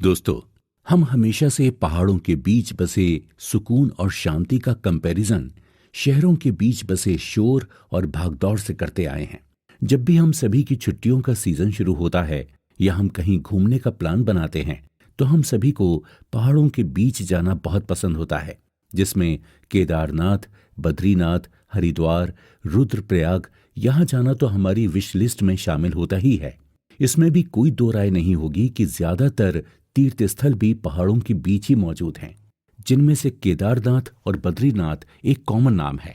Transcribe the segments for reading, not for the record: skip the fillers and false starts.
दोस्तों, हम हमेशा से पहाड़ों के बीच बसे सुकून और शांति का कंपैरिजन शहरों के बीच बसे शोर और भागदौड़ से करते आए हैं। जब भी हम सभी की छुट्टियों का सीजन शुरू होता है या हम कहीं घूमने का प्लान बनाते हैं, तो हम सभी को पहाड़ों के बीच जाना बहुत पसंद होता है, जिसमें केदारनाथ, बद्रीनाथ, हरिद्वार, रुद्रप्रयाग, यहाँ जाना तो हमारी विश लिस्ट में शामिल होता ही है। इसमें भी कोई दो राय नहीं होगी कि ज्यादातर तीर्थ स्थल भी पहाड़ों के बीच ही मौजूद हैं, जिनमें से केदारनाथ और बद्रीनाथ एक कॉमन नाम है।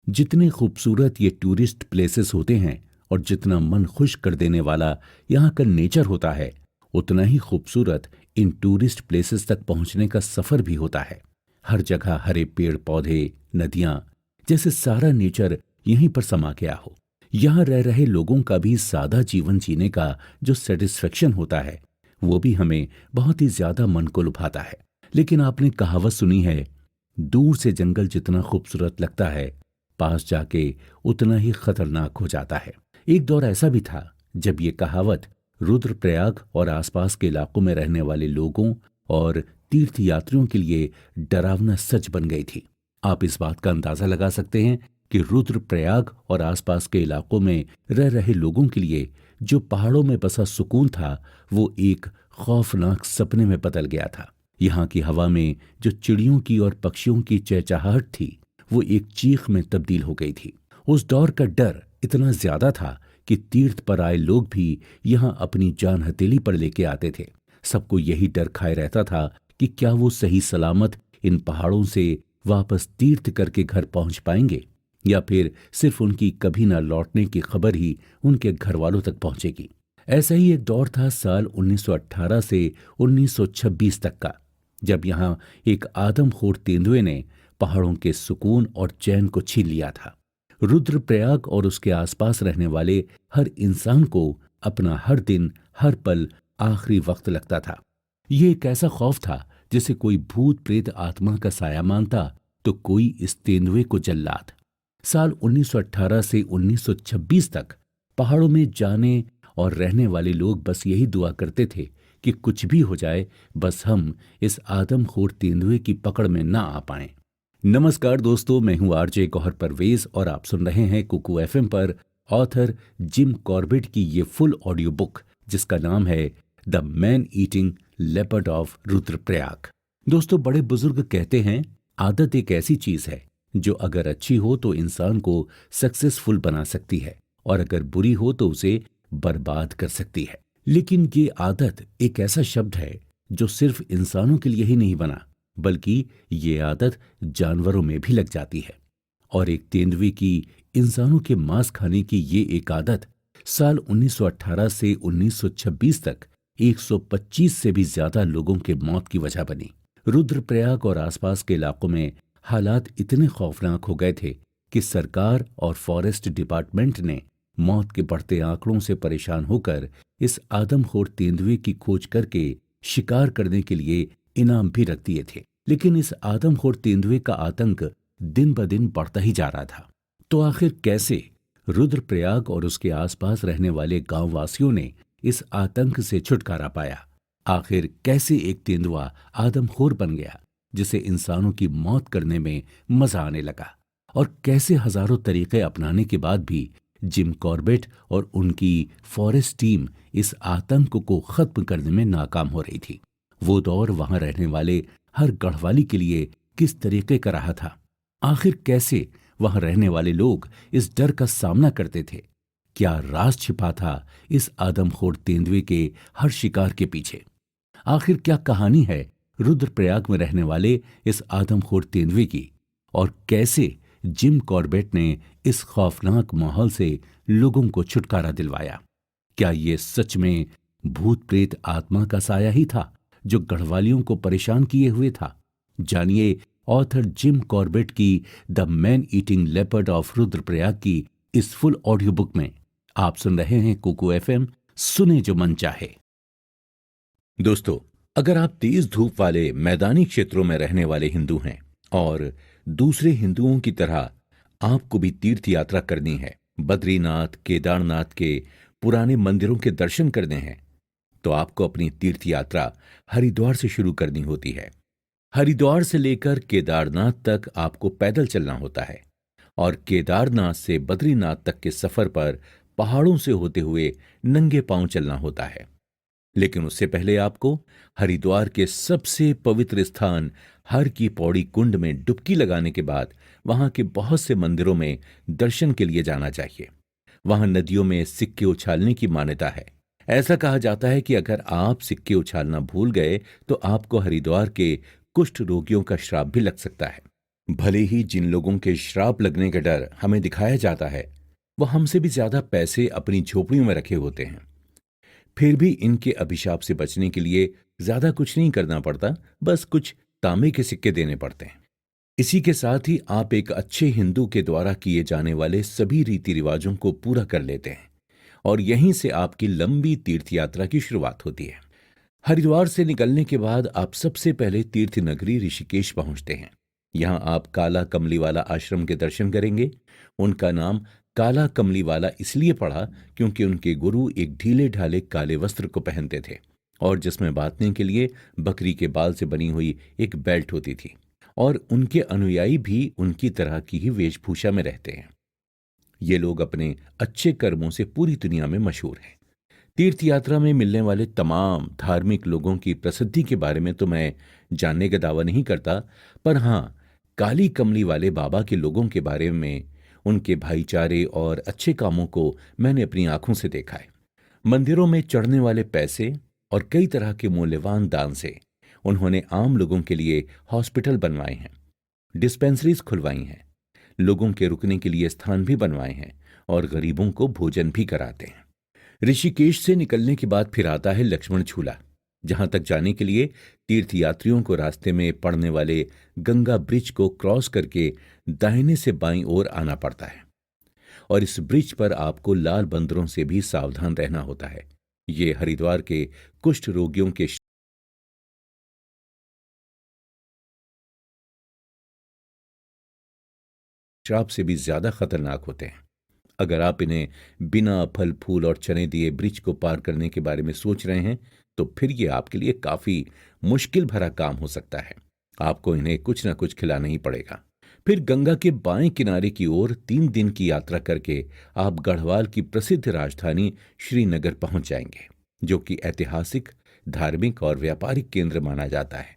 जितने खूबसूरत ये टूरिस्ट प्लेसेस होते हैं और जितना मन खुश कर देने वाला यहाँ का नेचर होता है, उतना ही खूबसूरत इन टूरिस्ट प्लेसेस तक पहुँचने का सफर भी होता है। हर जगह हरे पेड़ पौधे, नदियाँ, जैसे सारा नेचर यहीं पर समा गया हो। यहाँ रह रहे लोगों का भी सादा जीवन जीने का जो सेटिस्फेक्शन होता है, वो भी हमें बहुत ही ज्यादा मन को लुभाता है। लेकिन आपने कहावत सुनी है, दूर से जंगल जितना खूबसूरत लगता है, पास जाके उतना ही खतरनाक हो जाता है। एक दौर ऐसा भी था जब ये कहावत रुद्रप्रयाग और आसपास के इलाकों में रहने वाले लोगों और तीर्थ यात्रियों के लिए डरावना सच बन गई थी। आप इस बात का अंदाजा लगा सकते हैं कि रुद्रप्रयाग और आसपास के इलाकों में रह रहे लोगों के लिए जो पहाड़ों में बसा सुकून था, वो एक खौफनाक सपने में बदल गया था। यहाँ की हवा में जो चिड़ियों की और पक्षियों की चहचहाहट थी, वो एक चीख में तब्दील हो गई थी। उस दौर का डर इतना ज्यादा था कि तीर्थ पर आए लोग भी यहाँ अपनी जान हथेली पर लेके आते थे। सबको यही डर खाए रहता था कि क्या वो सही सलामत इन पहाड़ों से वापस तीर्थ करके घर पहुंच पाएंगे, या फिर सिर्फ उनकी कभी ना लौटने की खबर ही उनके घर वालों तक पहुंचेगी। ऐसा ही एक दौर था साल 1918 से 1926 तक का, जब यहाँ एक आदमखोर तेंदुए ने पहाड़ों के सुकून और चैन को छीन लिया था। रुद्रप्रयाग और उसके आसपास रहने वाले हर इंसान को अपना हर दिन, हर पल आखिरी वक्त लगता था। ये एक ऐसा खौफ था जिसे कोई भूत प्रेत आत्मा का साया मानता तो कोई इस तेंदुए को जल्लाद। साल 1918 से 1926 तक पहाड़ों में जाने और रहने वाले लोग बस यही दुआ करते थे कि कुछ भी हो जाए, बस हम इस आदमखोर तेंदुए की पकड़ में ना आ पाएं। नमस्कार दोस्तों, मैं हूं आरजे गौहर परवेज और आप सुन रहे हैं कुकू एफएम पर ऑथर जिम कॉर्बेट की ये फुल ऑडियो बुक, जिसका नाम है the man eating leopard of Rudraprayag. दोस्तों, बड़े बुजुर्ग कहते हैं, आदत एक ऐसी चीज है जो अगर अच्छी हो तो इंसान को सक्सेसफुल बना सकती है और अगर बुरी हो तो उसे बर्बाद कर सकती है। लेकिन ये आदत एक ऐसा शब्द है जो सिर्फ इंसानों के लिए ही नहीं बना, बल्कि ये आदत जानवरों में भी लग जाती है। और एक तेंदुए की इंसानों के मांस खाने की ये एक आदत साल 1918 से 1926 तक 125 से भी ज्यादा लोगों के मौत की वजह बनी। रुद्रप्रयाग और आसपास के इलाकों में हालात इतने खौफनाक हो गए थे कि सरकार और फॉरेस्ट डिपार्टमेंट ने मौत के बढ़ते आंकड़ों से परेशान होकर इस आदमखोर तेंदुए की खोज करके शिकार करने के लिए इनाम भी रख दिए थे। लेकिन इस आदमखोर तेंदुए का आतंक दिन ब दिन बढ़ता ही जा रहा था। तो आखिर कैसे रुद्रप्रयाग और उसके आसपास रहने वाले गांव वासियों ने इस आतंक से छुटकारा पाया? आखिर कैसे एक तेंदुआ आदमखोर बन गया जिसे इंसानों की मौत करने में मजा आने लगा? और कैसे हजारों तरीके अपनाने के बाद भी जिम कॉर्बेट और उनकी फॉरेस्ट टीम इस आतंक को खत्म करने में नाकाम हो रही थी? वो दौर वहां रहने वाले हर गढ़वाली के लिए किस तरीके का रहा था? आखिर कैसे वहां रहने वाले लोग इस डर का सामना करते थे? क्या राज छिपा था इस आदमखोर तेंदुए के हर शिकार के पीछे? आखिर क्या कहानी है रुद्रप्रयाग में रहने वाले इस आदमखोर तेंदुए की, और कैसे जिम कॉर्बेट ने इस खौफनाक माहौल से लोगों को छुटकारा दिलवाया? क्या ये सच में भूत प्रेत आत्मा का साया ही था जो गढ़वालियों को परेशान किए हुए था? जानिए ऑथर जिम कॉर्बेट की the man eating leopard of Rudraprayag की इस फुल ऑडियो बुक में। आप सुन रहे हैं कुकू एफएम, सुने जो मन चाहे। दोस्तों, अगर आप तेज धूप वाले मैदानी क्षेत्रों में रहने वाले हिंदू हैं और दूसरे हिंदुओं की तरह आपको भी तीर्थ यात्रा करनी है, बद्रीनाथ, केदारनाथ के पुराने मंदिरों के दर्शन करने हैं, तो आपको अपनी तीर्थ यात्रा हरिद्वार से शुरू करनी होती है। हरिद्वार से लेकर केदारनाथ तक आपको पैदल चलना होता है और केदारनाथ से बद्रीनाथ तक के सफर पर पहाड़ों से होते हुए नंगे पांव चलना होता है। लेकिन उससे पहले आपको हरिद्वार के सबसे पवित्र स्थान हर की पौड़ी कुंड में डुबकी लगाने के बाद वहां के बहुत से मंदिरों में दर्शन के लिए जाना चाहिए। वहां नदियों में सिक्के उछालने की मान्यता है। ऐसा कहा जाता है कि अगर आप सिक्के उछालना भूल गए तो आपको हरिद्वार के कुष्ठ रोगियों का श्राप भी लग सकता है। भले ही जिन लोगों के श्राप लगने का डर हमें दिखाया जाता है वो हमसे भी ज्यादा पैसे अपनी झोपड़ियों में रखे होते हैं, फिर भी इनके अभिशाप से बचने के लिए ज्यादा कुछ नहीं करना पड़ता, बस कुछ तांबे के सिक्के देने पड़ते हैं। इसी के साथ ही आप एक अच्छे हिंदू के द्वारा किए जाने वाले सभी रीति रिवाजों को पूरा कर लेते हैं और यहीं से आपकी लंबी तीर्थ यात्रा की शुरुआत होती है। हरिद्वार से निकलने के बाद आप सबसे पहले तीर्थ नगरी ऋषिकेश पहुंचते हैं। यहां आप काला कमली वाला आश्रम के दर्शन करेंगे। उनका नाम काला कमली वाला इसलिए पड़ा क्योंकि उनके गुरु एक ढीले ढाले काले वस्त्र को पहनते थे और जिसमें बांधने के लिए बकरी के बाल से बनी हुई एक बेल्ट होती थी, और उनके अनुयायी भी उनकी तरह की ही वेशभूषा में रहते हैं। ये लोग अपने अच्छे कर्मों से पूरी दुनिया में मशहूर हैं। तीर्थ यात्रा में मिलने वाले तमाम धार्मिक लोगों की प्रसिद्धि के बारे में तो मैं जानने का दावा नहीं करता, पर हाँ, काली कमली वाले बाबा के लोगों के बारे में, उनके भाईचारे और अच्छे कामों को मैंने अपनी आंखों से देखा है। मंदिरों में चढ़ने वाले पैसे और कई तरह के मूल्यवान दान से उन्होंने आम लोगों के लिए हॉस्पिटल बनवाए हैं, डिस्पेंसरीज खुलवाई हैं, लोगों के रुकने के लिए स्थान भी बनवाए हैं और गरीबों को भोजन भी कराते हैं। ऋषिकेश से निकलने के बाद फिर आता है लक्ष्मण झूला, जहां तक जाने के लिए तीर्थ यात्रियों को रास्ते में पड़ने वाले गंगा ब्रिज को क्रॉस करके दाहिने से बाईं ओर आना पड़ता है और इस ब्रिज पर आपको लाल बंदरों से भी सावधान रहना होता है। ये हरिद्वार के कुष्ठ रोगियों के श्राप से भी ज्यादा खतरनाक होते हैं। अगर आप इन्हें बिना फल फूल और चने दिए ब्रिज को पार करने के बारे में सोच रहे हैं तो फिर ये आपके लिए काफी मुश्किल भरा काम हो सकता है। आपको इन्हें कुछ ना कुछ खिलाना ही पड़ेगा। फिर गंगा के बाएं किनारे की ओर 3 दिन की यात्रा करके आप गढ़वाल की प्रसिद्ध राजधानी श्रीनगर पहुंच जाएंगे, जो कि ऐतिहासिक, धार्मिक और व्यापारिक केंद्र माना जाता है।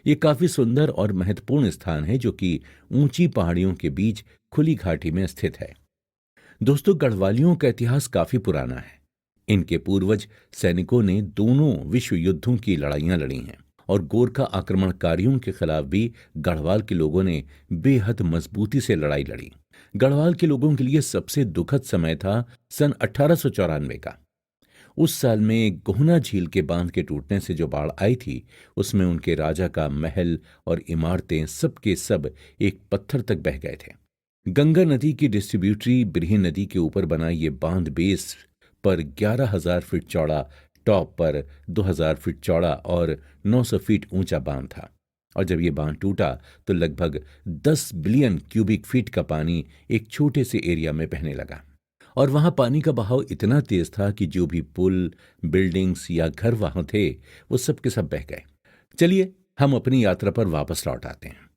ये काफी सुंदर और महत्वपूर्ण स्थान है जो कि ऊंची पहाड़ियों के बीच खुली घाटी में स्थित है। दोस्तों, गढ़वालियों का इतिहास काफी पुराना है। इनके पूर्वज सैनिकों ने दोनों विश्व युद्धों की लड़ाइयां लड़ी हैं और गोरखा आक्रमणकारियों के खिलाफ भी गढ़वाल के लोगों ने बेहद मजबूती से लड़ाई लड़ी। गढ़वाल के लोगों के लिए सबसे दुखद समय था सन 1894 का। उस साल में गोहना झील के बांध के टूटने से जो बाढ़ आई थी, उसमें उनके राजा का महल और इमारतें सब के सब एक पत्थर तक बह गए थे। गंगा नदी की डिस्ट्रीब्यूटरी बिरही नदी के ऊपर बना ये बांध बेस पर 11,000 फीट चौड़ा, टॉप पर 2,000 फीट चौड़ा और 900 फीट ऊंचा बांध था। और जब ये बांध टूटा तो लगभग 10 बिलियन क्यूबिक फीट का पानी एक छोटे से एरिया में बहने लगा और वहां पानी का बहाव इतना तेज था कि जो भी पुल, बिल्डिंग्स या घर वहां थे वो सब के सब बह गए। चलिए हम अपनी यात्रा पर वापस लौट आते हैं।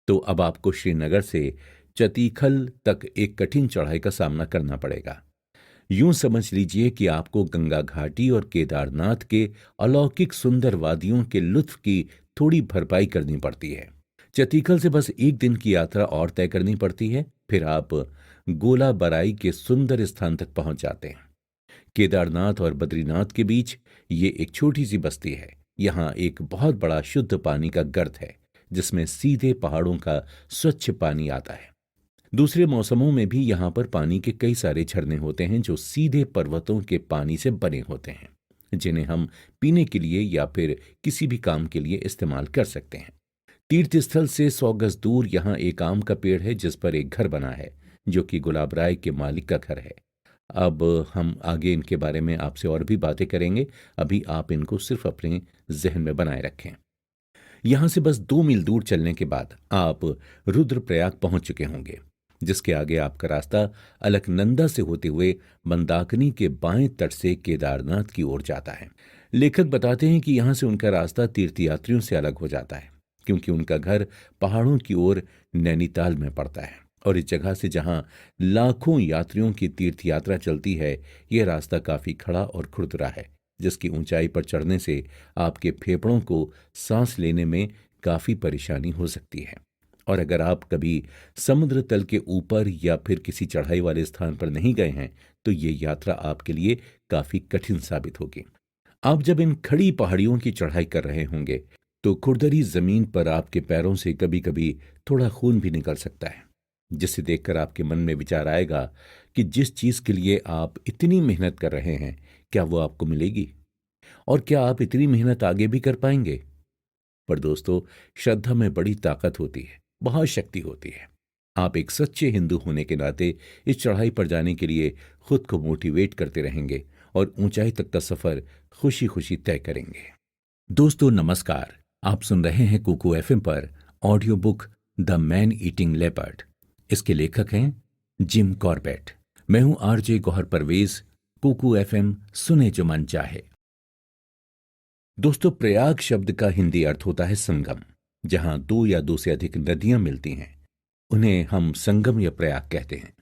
तो अब आपको श्रीनगर से चतीखल तक एक कठिन चढ़ाई का सामना करना पड़ेगा। यूं समझ लीजिए कि आपको गंगा घाटी और केदारनाथ के अलौकिक सुंदर वादियों के लुत्फ की थोड़ी भरपाई करनी पड़ती है। चतीखल से बस 1 दिन की यात्रा और तय करनी पड़ती है, फिर आप गोला बराई के सुंदर स्थान तक पहुंच जाते हैं। केदारनाथ और बद्रीनाथ के बीच ये एक छोटी सी बस्ती है। यहाँ एक बहुत बड़ा शुद्ध पानी का गर्त है जिसमें सीधे पहाड़ों का स्वच्छ पानी आता है। दूसरे मौसमों में भी यहाँ पर पानी के कई सारे झरने होते हैं जो सीधे पर्वतों के पानी से बने होते हैं, जिन्हें हम पीने के लिए या फिर किसी भी काम के लिए इस्तेमाल कर सकते हैं। तीर्थ स्थल से 100 गज दूर यहाँ एक आम का पेड़ है जिस पर एक घर बना है जो कि गुलाब राय के मालिक का घर है। अब हम आगे इनके बारे में आपसे और भी बातें करेंगे, अभी आप इनको सिर्फ अपने जहन में बनाए रखें। यहां से बस 2 मील दूर चलने के बाद आप रुद्रप्रयाग पहुंच चुके होंगे, जिसके आगे आपका रास्ता अलकनंदा से होते हुए मंदाकिनी के बाएं तट से केदारनाथ की ओर जाता है। लेखक बताते हैं कि यहाँ से उनका रास्ता तीर्थयात्रियों से अलग हो जाता है, क्योंकि उनका घर पहाड़ों की ओर नैनीताल में पड़ता है और इस जगह से जहाँ लाखों यात्रियों की तीर्थ यात्रा चलती है, यह रास्ता काफी खड़ा और खुरदरा है, जिसकी ऊंचाई पर चढ़ने से आपके फेफड़ों को सांस लेने में काफी परेशानी हो सकती है। और अगर आप कभी समुद्र तल के ऊपर या फिर किसी चढ़ाई वाले स्थान पर नहीं गए हैं, तो ये यात्रा आपके लिए काफी कठिन साबित होगी। आप जब इन खड़ी पहाड़ियों की चढ़ाई कर रहे होंगे, तो खुरदरी जमीन पर आपके पैरों से कभी कभी थोड़ा खून भी निकल सकता है, जिसे देखकर आपके मन में विचार आएगा कि जिस चीज के लिए आप इतनी मेहनत कर रहे हैं, क्या वो आपको मिलेगी, और क्या आप इतनी मेहनत आगे भी कर पाएंगे। पर दोस्तों, श्रद्धा में बड़ी ताकत होती है, बहुत शक्ति होती है। आप एक सच्चे हिंदू होने के नाते इस चढ़ाई पर जाने के लिए खुद को मोटिवेट करते रहेंगे और ऊंचाई तक का सफर खुशी खुशी तय करेंगे। दोस्तों नमस्कार, आप सुन रहे हैं कुकू एफएम पर audio book the man eating leopard. इसके लेखक हैं जिम कॉर्बेट। मैं हूं आरजे गौहर परवेज। कुकू एफएम, सुने जो मन चाहे। दोस्तों, प्रयाग शब्द का हिंदी अर्थ होता है संगम। जहां दो या दो से अधिक नदियां मिलती हैं, उन्हें हम संगम या प्रयाग कहते हैं।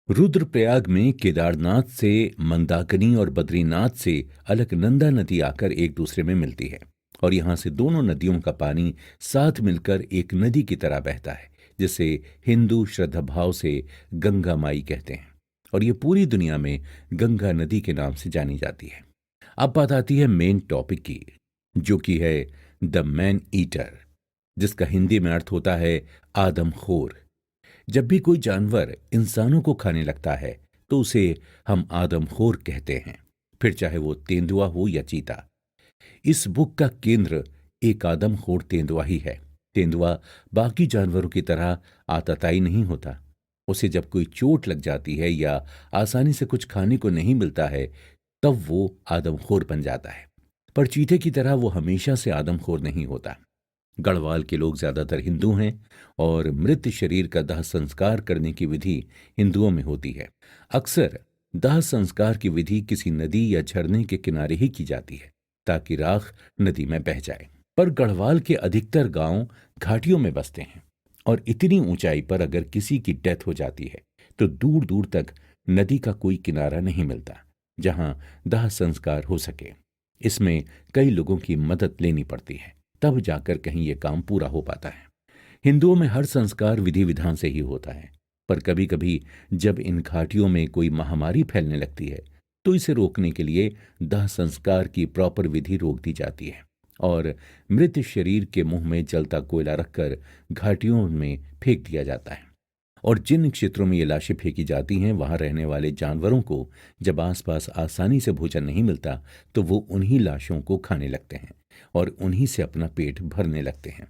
रुद्रप्रयाग में केदारनाथ से मंदाकिनी और बद्रीनाथ से अलकनंदा नदी आकर एक दूसरे में मिलती है, और यहां से दोनों नदियों का पानी साथ मिलकर एक नदी की तरह बहता है, जिसे हिंदू श्रद्धा भाव से गंगा माई कहते हैं, और ये पूरी दुनिया में गंगा नदी के नाम से जानी जाती है। अब बात आती है मेन टॉपिक की, जो कि है द मैन ईटर, जिसका हिंदी में अर्थ होता है आदमखोर। जब भी कोई जानवर इंसानों को खाने लगता है, तो उसे हम आदमखोर कहते हैं, फिर चाहे वो तेंदुआ हो या चीता। इस बुक का केंद्र एक आदमखोर तेंदुआ ही है। तेंदुआ बाकी जानवरों की तरह आतताई नहीं होता। उसे जब कोई चोट लग जाती है या आसानी से कुछ खाने को नहीं मिलता है, तब वो आदमखोर बन जाता है। पर चीते की तरह वो हमेशा से आदमखोर नहीं होता। गढ़वाल के लोग ज्यादातर हिंदू हैं, और मृत शरीर का दाह संस्कार करने की विधि हिंदुओं में होती है। अक्सर दाह संस्कार की विधि किसी नदी या झरने के किनारे ही की जाती है, ताकि राख नदी में बह जाए। पर गढ़वाल के अधिकतर गांव घाटियों में बसते हैं, और इतनी ऊंचाई पर अगर किसी की डेथ हो जाती है, तो दूर दूर तक नदी का कोई किनारा नहीं मिलता जहां दाह संस्कार हो सके। इसमें कई लोगों की मदद लेनी पड़ती है, तब जाकर कहीं ये काम पूरा हो पाता है। हिंदुओं में हर संस्कार विधि विधान से ही होता है, पर कभी कभी जब इन घाटियों में कोई महामारी फैलने लगती है, तो इसे रोकने के लिए दाह संस्कार की प्रॉपर विधि रोक दी जाती है, और मृत शरीर के मुंह में जलता कोयला रखकर घाटियों में फेंक दिया जाता है। और जिन क्षेत्रों में ये लाशें फेंकी जाती हैं, वहां रहने वाले जानवरों को जब आसपास आसानी से भोजन नहीं मिलता, तो वो उन्हीं लाशों को खाने लगते हैं और उन्हीं से अपना पेट भरने लगते हैं।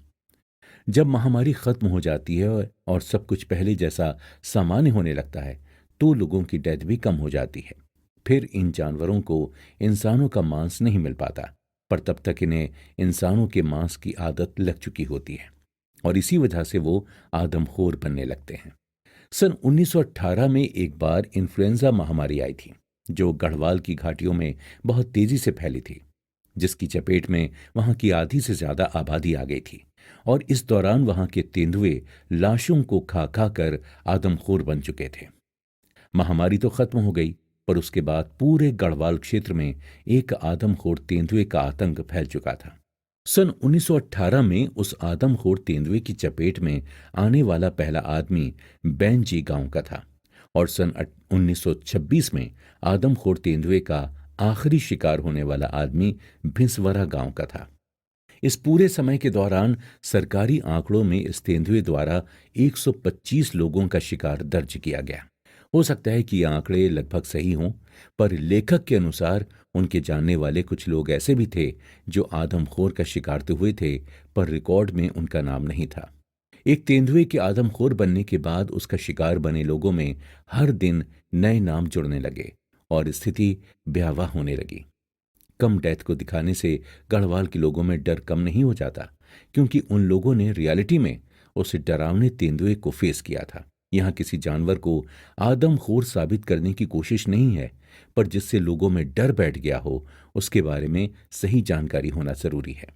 जब महामारी खत्म हो जाती है और सब कुछ पहले जैसा सामान्य होने लगता है, तो लोगों की डेथ भी कम हो जाती है। फिर इन जानवरों को इंसानों का मांस नहीं मिल पाता, पर तब तक इन्हें इंसानों के मांस की आदत लग चुकी होती है, और इसी वजह से वो आदमखोर बनने लगते हैं। सन 1918 में एक बार इन्फ्लुएंजा महामारी आई थी, जो गढ़वाल की घाटियों में बहुत तेजी से फैली थी, जिसकी चपेट में वहां की आधी से ज्यादा आबादी आ गई थी, और इस दौरान वहां के तेंदुए लाशों को खा खा कर आदमखोर बन चुके थे। महामारी तो खत्म हो गई, पर उसके बाद पूरे गढ़वाल क्षेत्र में एक आदमखोर तेंदुए का आतंक फैल चुका था। सन 1918 में उस आदमखोर तेंदुए की चपेट में आने वाला पहला आदमी बैंजी गांव का था, और सन 1926 में आदमखोर तेंदुए का आखिरी शिकार होने वाला आदमी भिंसवरा गांव का था। इस पूरे समय के दौरान सरकारी आंकड़ों में इस तेंदुए द्वारा 125 लोगों का शिकार दर्ज किया गया। हो सकता है कि ये आंकड़े लगभग सही हों, पर लेखक के अनुसार उनके जानने वाले कुछ लोग ऐसे भी थे जो आदमखोर का शिकार तो हुए थे, पर रिकॉर्ड में उनका नाम नहीं था। एक तेंदुए के आदमखोर बनने के बाद उसका शिकार बने लोगों में हर दिन नए नाम जुड़ने लगे, और स्थिति भयावह होने लगी। कम डेथ को दिखाने से गढ़वाल के लोगों में डर कम नहीं हो जाता, क्योंकि उन लोगों ने रियलिटी में उस डरावने तेंदुए को फेस किया था, यहाँ किसी जानवर को आदमखोर साबित करने की कोशिश नहीं है, पर जिससे लोगों में डर बैठ गया हो, उसके बारे में सही जानकारी होना जरूरी है।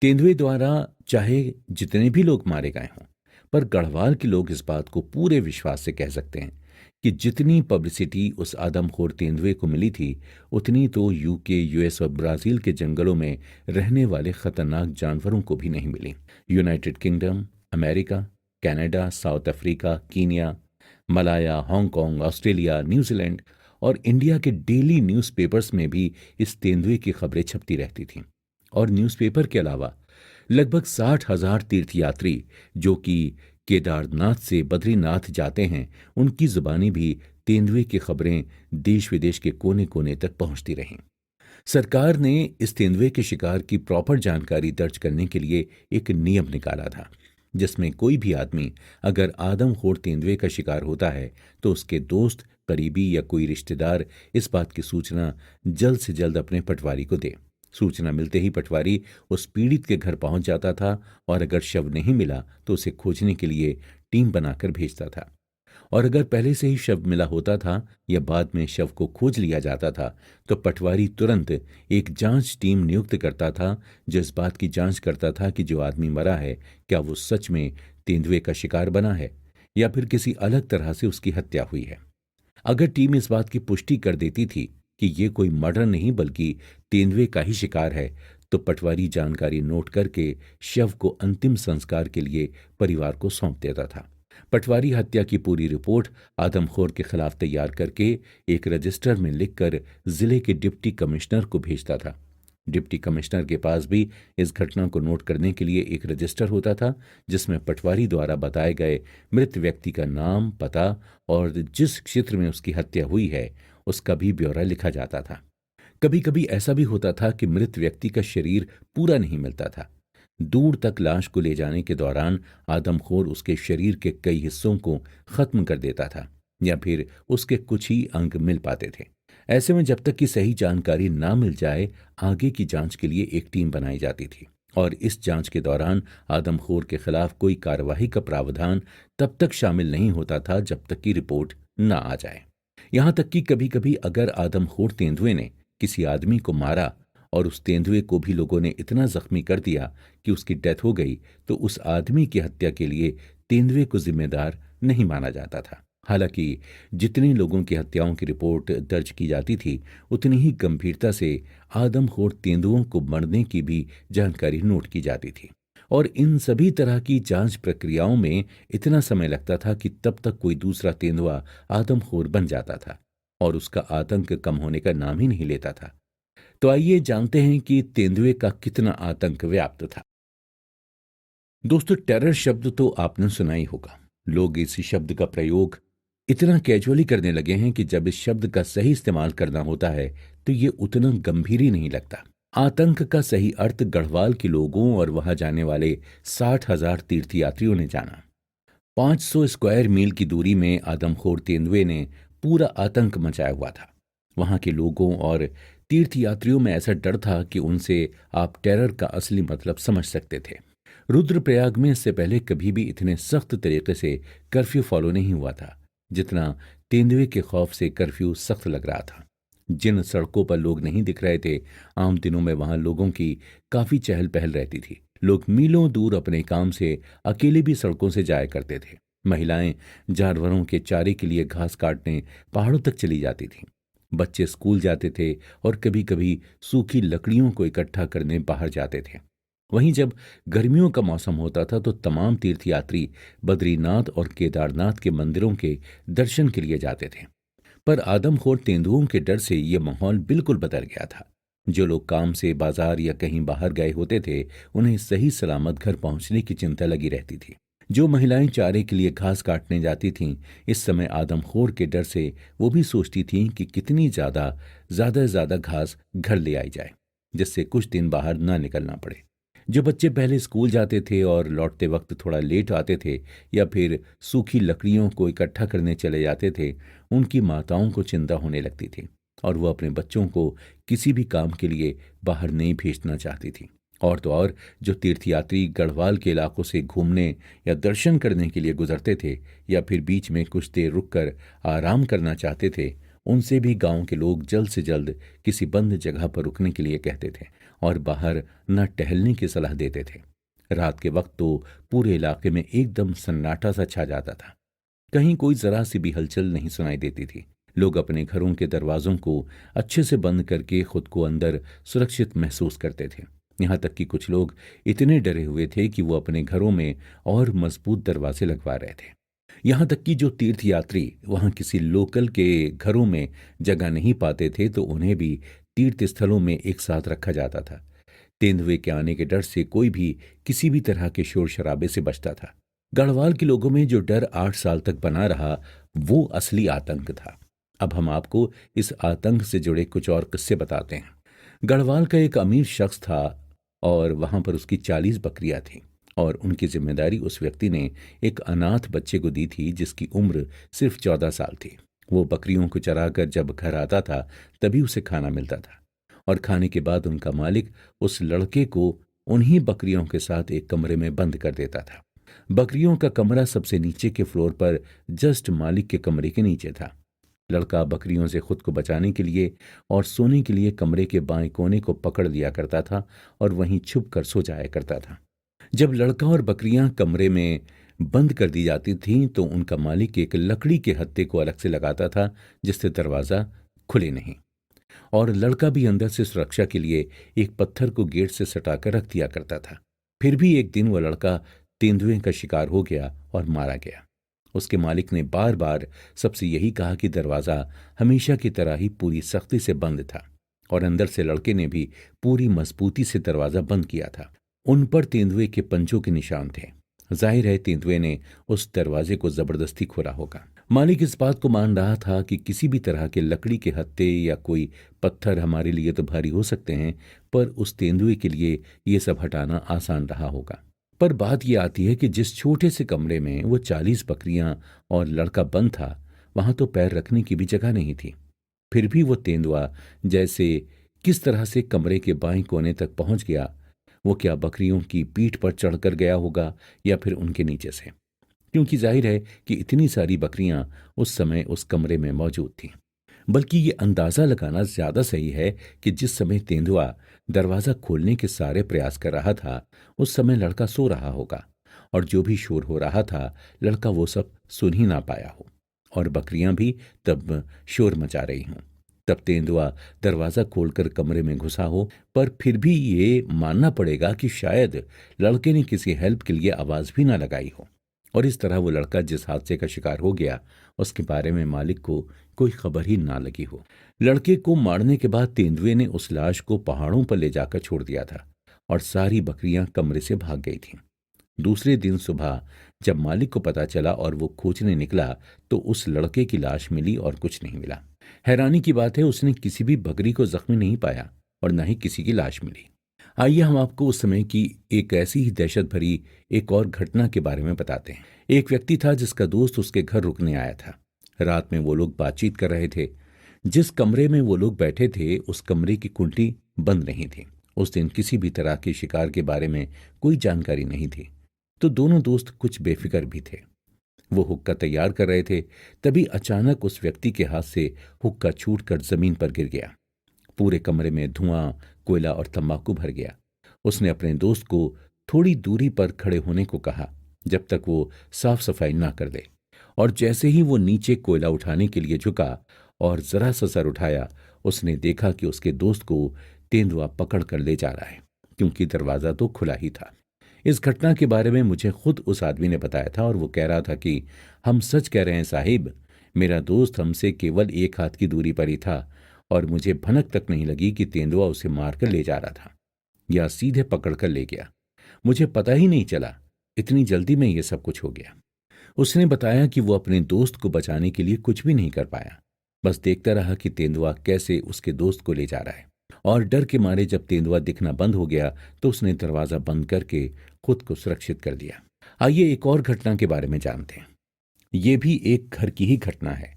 तेंदुए द्वारा चाहे जितने भी लोग मारे गए हों, पर गढ़वाल के लोग इस बात को पूरे विश्वास से कह सकते हैं कि जितनी पब्लिसिटी उस आदमखोर तेंदुए को मिली थी, उतनी तो यूके, यूएस और ब्राजील के जंगलों में रहने वाले खतरनाक जानवरों को भी नहीं मिली। United Kingdom, America, Canada, South Africa, Kenya, Malaya, Hong Kong, Australia, New Zealand और इंडिया के डेली न्यूज़पेपर्स में भी इस तेंदुए की खबरें छपती रहती थीं। और न्यूज़पेपर के अलावा लगभग 60,000 तीर्थयात्री जो कि केदारनाथ से बद्रीनाथ जाते हैं, उनकी जुबानी भी तेंदुए की खबरें देश विदेश के कोने कोने तक पहुंचती रहीं। सरकार ने इस तेंदुए के शिकार की प्रॉपर जानकारी दर्ज करने के लिए एक नियम निकाला था, जिसमें कोई भी आदमी अगर आदमखोर तेंदुए का शिकार होता है तो उसके दोस्त, करीबी या कोई रिश्तेदार इस बात की सूचना जल्द से जल्द अपने पटवारी को दे। सूचना मिलते ही पटवारी उस पीड़ित के घर पहुंच जाता था और अगर शव नहीं मिला तो उसे खोजने के लिए टीम बनाकर भेजता था। और अगर पहले से ही शव मिला होता था या बाद में शव को खोज लिया जाता था, तो पटवारी तुरंत एक जांच टीम नियुक्त करता था जो इस बात की जांच करता था कि जो आदमी मरा है, क्या वो सच में तेंदुए का शिकार बना है या फिर किसी अलग तरह से उसकी हत्या हुई है। अगर टीम इस बात की पुष्टि कर देती थी कि ये कोई मर्डर नहीं बल्कि तेंदुए का ही शिकार है, तो पटवारी जानकारी नोट करके शव को अंतिम संस्कार के लिए परिवार को सौंप देता था। पटवारी हत्या की पूरी रिपोर्ट आदमखोर के खिलाफ तैयार करके एक रजिस्टर में लिखकर जिले के डिप्टी कमिश्नर को भेजता था। डिप्टी कमिश्नर के पास भी इस घटना को नोट करने के लिए एक रजिस्टर होता था, जिसमें पटवारी द्वारा बताए गए मृत व्यक्ति का नाम, पता और जिस क्षेत्र में उसकी हत्या हुई है उसका भी ब्यौरा लिखा जाता था। कभी कभी ऐसा भी होता था कि मृत व्यक्ति का शरीर पूरा नहीं मिलता था। दूर तक लाश को ले जाने के दौरान आदमखोर उसके शरीर के कई हिस्सों को खत्म कर देता था या फिर उसके कुछ ही अंग मिल पाते थे। ऐसे में जब तक कि सही जानकारी ना मिल जाए, आगे की जांच के लिए एक टीम बनाई जाती थी और इस जांच के दौरान आदमखोर के खिलाफ कोई कार्यवाही का प्रावधान तब तक शामिल नहीं होता था जब तक कि रिपोर्ट ना आ जाए। यहां तक कि कभी कभी अगर आदमखोर तेंदुए ने किसी आदमी को मारा और उस तेंदुए को भी लोगों ने इतना जख्मी कर दिया कि उसकी डेथ हो गई, तो उस आदमी की हत्या के लिए तेंदुए को जिम्मेदार नहीं माना जाता था। हालांकि जितने लोगों की हत्याओं की रिपोर्ट दर्ज की जाती थी, उतनी ही गंभीरता से आदमखोर तेंदुओं को मरने की भी जानकारी नोट की जाती थी। और इन सभी तरह की जांच प्रक्रियाओं में इतना समय लगता था कि तब तक कोई दूसरा तेंदुआ आदमखोर बन जाता था और उसका आतंक कम होने का नाम ही नहीं लेता था। तो आइए जानते हैं कि तेंदुए का कितना आतंक व्याप्त था। दोस्तों, टेरर शब्द तो आपने सुना ही होगा। लोग इस शब्द का प्रयोग इतना कैजुअली करने लगे हैं कि जब इस शब्द का सही इस्तेमाल करना होता है तो ये उतना गंभीर ही नहीं लगता। आतंक का सही अर्थ गढ़वाल के लोगों और वहां जाने वाले 60,000 तीर्थयात्रियों ने जाना। 500 स्क्वायर मील की दूरी में आदमखोर तेंदुए ने पूरा आतंक मचाया हुआ था। वहां के लोगों और तीर्थयात्रियों में ऐसा डर था कि उनसे आप टेरर का असली मतलब समझ सकते थे। रुद्रप्रयाग में इससे पहले कभी भी इतने सख्त तरीके से कर्फ्यू फॉलो नहीं हुआ था जितना तेंदुए के खौफ से कर्फ्यू सख्त लग रहा था। जिन सड़कों पर लोग नहीं दिख रहे थे, आम दिनों में वहां लोगों की काफी चहल पहल रहती थी। लोग मीलों दूर अपने काम से अकेले भी सड़कों से जाया करते थे। महिलाएं जानवरों के चारे के लिए घास काटने पहाड़ों तक चली जाती थीं। बच्चे स्कूल जाते थे और कभी कभी सूखी लकड़ियों को इकट्ठा करने बाहर जाते थे। वहीं जब गर्मियों का मौसम होता था तो तमाम तीर्थयात्री बद्रीनाथ और केदारनाथ के मंदिरों के दर्शन के लिए जाते थे। पर आदमखोर तेंदुओं के डर से ये माहौल बिल्कुल बदल गया था। जो लोग काम से बाजार या कहीं बाहर गए होते थे, उन्हें सही सलामत घर पहुंचने की चिंता लगी रहती थी। जो महिलाएं चारे के लिए घास काटने जाती थीं, इस समय आदमखोर के डर से वो भी सोचती थीं कि कितनी ज्यादा घास घर ले आई जाए, जिससे कुछ दिन बाहर ना निकलना पड़े। जो बच्चे पहले स्कूल जाते थे और लौटते वक्त थोड़ा लेट आते थे या फिर सूखी लकड़ियों को इकट्ठा करने चले जाते थे, उनकी माताओं को चिंता होने लगती थी और वो अपने बच्चों को किसी भी काम के लिए बाहर नहीं भेजना चाहती थी। और तो और जो तीर्थयात्री गढ़वाल के इलाकों से घूमने या दर्शन करने के लिए गुजरते थे या फिर बीच में कुछ देर रुककर आराम करना चाहते थे, उनसे भी गांव के लोग जल्द से जल्द किसी बंद जगह पर रुकने के लिए कहते थे और बाहर न टहलने की सलाह देते थे। रात के वक्त तो पूरे इलाके में एकदम सन्नाटा सा छा जाता था। कहीं कोई जरा सी भी हलचल नहीं सुनाई देती थी। लोग अपने घरों के दरवाजों को अच्छे से बंद करके खुद को अंदर सुरक्षित महसूस करते थे। यहाँ तक कि कुछ लोग इतने डरे हुए थे कि वो अपने घरों में और मजबूत दरवाजे लगवा रहे थे। यहाँ तक कि जो तीर्थयात्री वहाँ किसी लोकल के घरों में जगह नहीं पाते थे तो उन्हें भी तीर्थ स्थलों में एक साथ रखा जाता था। तेंदुए के आने के डर से कोई भी किसी भी तरह के शोर शराबे से बचता था। गढ़वाल के लोगों में जो डर 8 साल तक बना रहा, वो असली आतंक था। अब हम आपको इस आतंक से जुड़े कुछ और किस्से बताते हैं। गढ़वाल का एक अमीर शख्स था और वहां पर उसकी 40 बकरियां थीं और उनकी जिम्मेदारी उस व्यक्ति ने एक अनाथ बच्चे को दी थी जिसकी उम्र सिर्फ 14 साल थी। वो बकरियों को चराकर जब घर आता था तभी उसे खाना मिलता था और खाने के बाद उनका मालिक उस लड़के को उन्हीं बकरियों के साथ एक कमरे में बंद कर देता था। बकरियों का कमरा सबसे नीचे के फ्लोर पर जस्ट मालिक के कमरे के नीचे था। लड़का बकरियों से खुद को बचाने के लिए और सोने के लिए कमरे के बाएं कोने को पकड़ लिया करता था और वहीं छुप कर सो जाया करता था। जब लड़का और बकरियां कमरे में बंद कर दी जाती थीं तो उनका मालिक एक लकड़ी के हत्थे को अलग से लगाता था जिससे दरवाज़ा खुले नहीं, और लड़का भी अंदर से सुरक्षा के लिए एक पत्थर को गेट से सटाकर रख दिया करता था। फिर भी एक दिन वह लड़का तेंदुए का शिकार हो गया और मारा गया। उसके मालिक ने बार बार सबसे यही कहा कि दरवाज़ा हमेशा की तरह ही पूरी सख्ती से बंद था और अंदर से लड़के ने भी पूरी मजबूती से दरवाज़ा बंद किया था। उन पर तेंदुए के पंजों के निशान थे। जाहिर है तेंदुए ने उस दरवाजे को जबरदस्ती खोला होगा। मालिक इस बात को मान रहा था कि किसी भी तरह के लकड़ी के हत्थे या कोई पत्थर हमारे लिए तो भारी हो सकते हैं, पर उस तेंदुए के लिए ये सब हटाना आसान रहा होगा। पर बात यह आती है कि जिस छोटे से कमरे में वो 40 बकरियां और लड़का बंद था, वहां तो पैर रखने की भी जगह नहीं थी। फिर भी वो तेंदुआ जैसे किस तरह से कमरे के बाएं कोने तक पहुंच गया। वो क्या बकरियों की पीठ पर चढ़कर गया होगा या फिर उनके नीचे से, क्योंकि जाहिर है कि इतनी सारी बकरियां उस समय उस कमरे में मौजूद थीं। बल्कि ये अंदाजा लगाना ज्यादा सही है कि जिस समय तेंदुआ दरवाजा खोलने के सारे प्रयास कर रहा था उस समय लड़का सो रहा होगा, और जो भी शोर हो रहा था लड़का वो सब सुन ही ना पाया हो और बकरियां भी तब शोर मचा रही हों। तब तेंदुआ दरवाजा खोलकर कमरे में घुसा हो, पर फिर भी ये मानना पड़ेगा कि शायद लड़के ने किसी हेल्प के लिए आवाज भी ना लगाई हो, और इस तरह वो लड़का जिस हादसे का शिकार हो गया उसके बारे में मालिक को कोई खबर ही ना लगी हो। लड़के को मारने के बाद तेंदुए ने उस लाश को पहाड़ों पर ले जाकर छोड़ दिया था और सारी बकरियां कमरे से भाग गई थीं। दूसरे दिन सुबह जब मालिक को पता चला और वो खोजने निकला तो उस लड़के की लाश मिली और कुछ नहीं मिला। हैरानी की बात है उसने किसी भी बकरी को जख्मी नहीं पाया और न ही किसी की लाश मिली। आइए हम आपको उस समय की एक ऐसी ही दहशत भरी एक और घटना के बारे में बताते हैं। एक व्यक्ति था जिसका दोस्त उसके घर रुकने आया था। रात में वो लोग बातचीत कर रहे थे। जिस कमरे में वो लोग बैठे थे उस कमरे की कुंडी बंद नहीं थी। उस दिन किसी भी तरह के शिकार के बारे में कोई जानकारी नहीं थी, तो दोनों दोस्त कुछ बेफिक्र भी थे। वो हुक्का तैयार कर रहे थे, तभी अचानक उस व्यक्ति के हाथ से हुक्का छूटकर जमीन पर गिर गया। पूरे कमरे में धुआं, कोयला और तंबाकू भर गया। उसने अपने दोस्त को थोड़ी दूरी पर खड़े होने को कहा जब तक वो साफ सफाई ना कर दे, और जैसे ही वो नीचे कोयला उठाने के लिए झुका और जरा सा सर उठाया, उसने देखा कि उसके दोस्त को तेंदुआ पकड़ कर ले जा रहा है, क्योंकि दरवाजा तो खुला ही था। इस घटना के बारे में मुझे खुद उस आदमी ने बताया था और वो कह रहा था कि हम सच कह रहे हैं साहिब, मेरा दोस्त हमसे केवल एक हाथ की दूरी पर ही था और मुझे भनक तक नहीं लगी कि तेंदुआ उसे मारकर ले जा रहा था या सीधे पकड़कर ले गया। मुझे पता ही नहीं चला, इतनी जल्दी में ये सब कुछ हो गया। उसने बताया कि वो अपने दोस्त को बचाने के लिए कुछ भी नहीं कर पाया, बस देखता रहा कि तेंदुआ कैसे उसके दोस्त को ले जा रहा है, और डर के मारे जब तेंदुआ दिखना बंद हो गया तो उसने दरवाजा बंद करके खुद को सुरक्षित कर दिया। आइए एक और घटना के बारे में जानते हैं। ये भी एक घर की ही घटना है।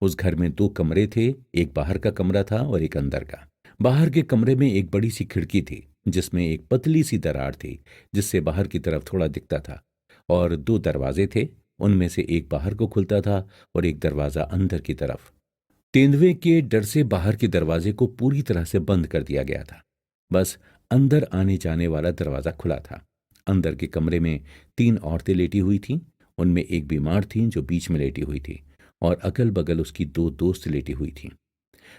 उस घर में 2 कमरे थे, एक बाहर का कमरा था और एक अंदर का। बाहर के कमरे में एक बड़ी सी खिड़की थी जिसमें एक पतली सी दरार थी जिससे बाहर की तरफ थोड़ा दिखता था, और दो दरवाजे थे। उनमें से एक बाहर को खुलता था और एक दरवाजा अंदर की तरफ। तेंदुए के डर से बाहर के दरवाजे को पूरी तरह से बंद कर दिया गया था। बस अंदर आने जाने वाला दरवाजा खुला था। अंदर के कमरे में तीन औरतें लेटी हुई थीं। उनमें एक बीमार थी जो बीच में लेटी हुई थी, और अगल बगल उसकी दो दोस्त लेटी हुई थीं।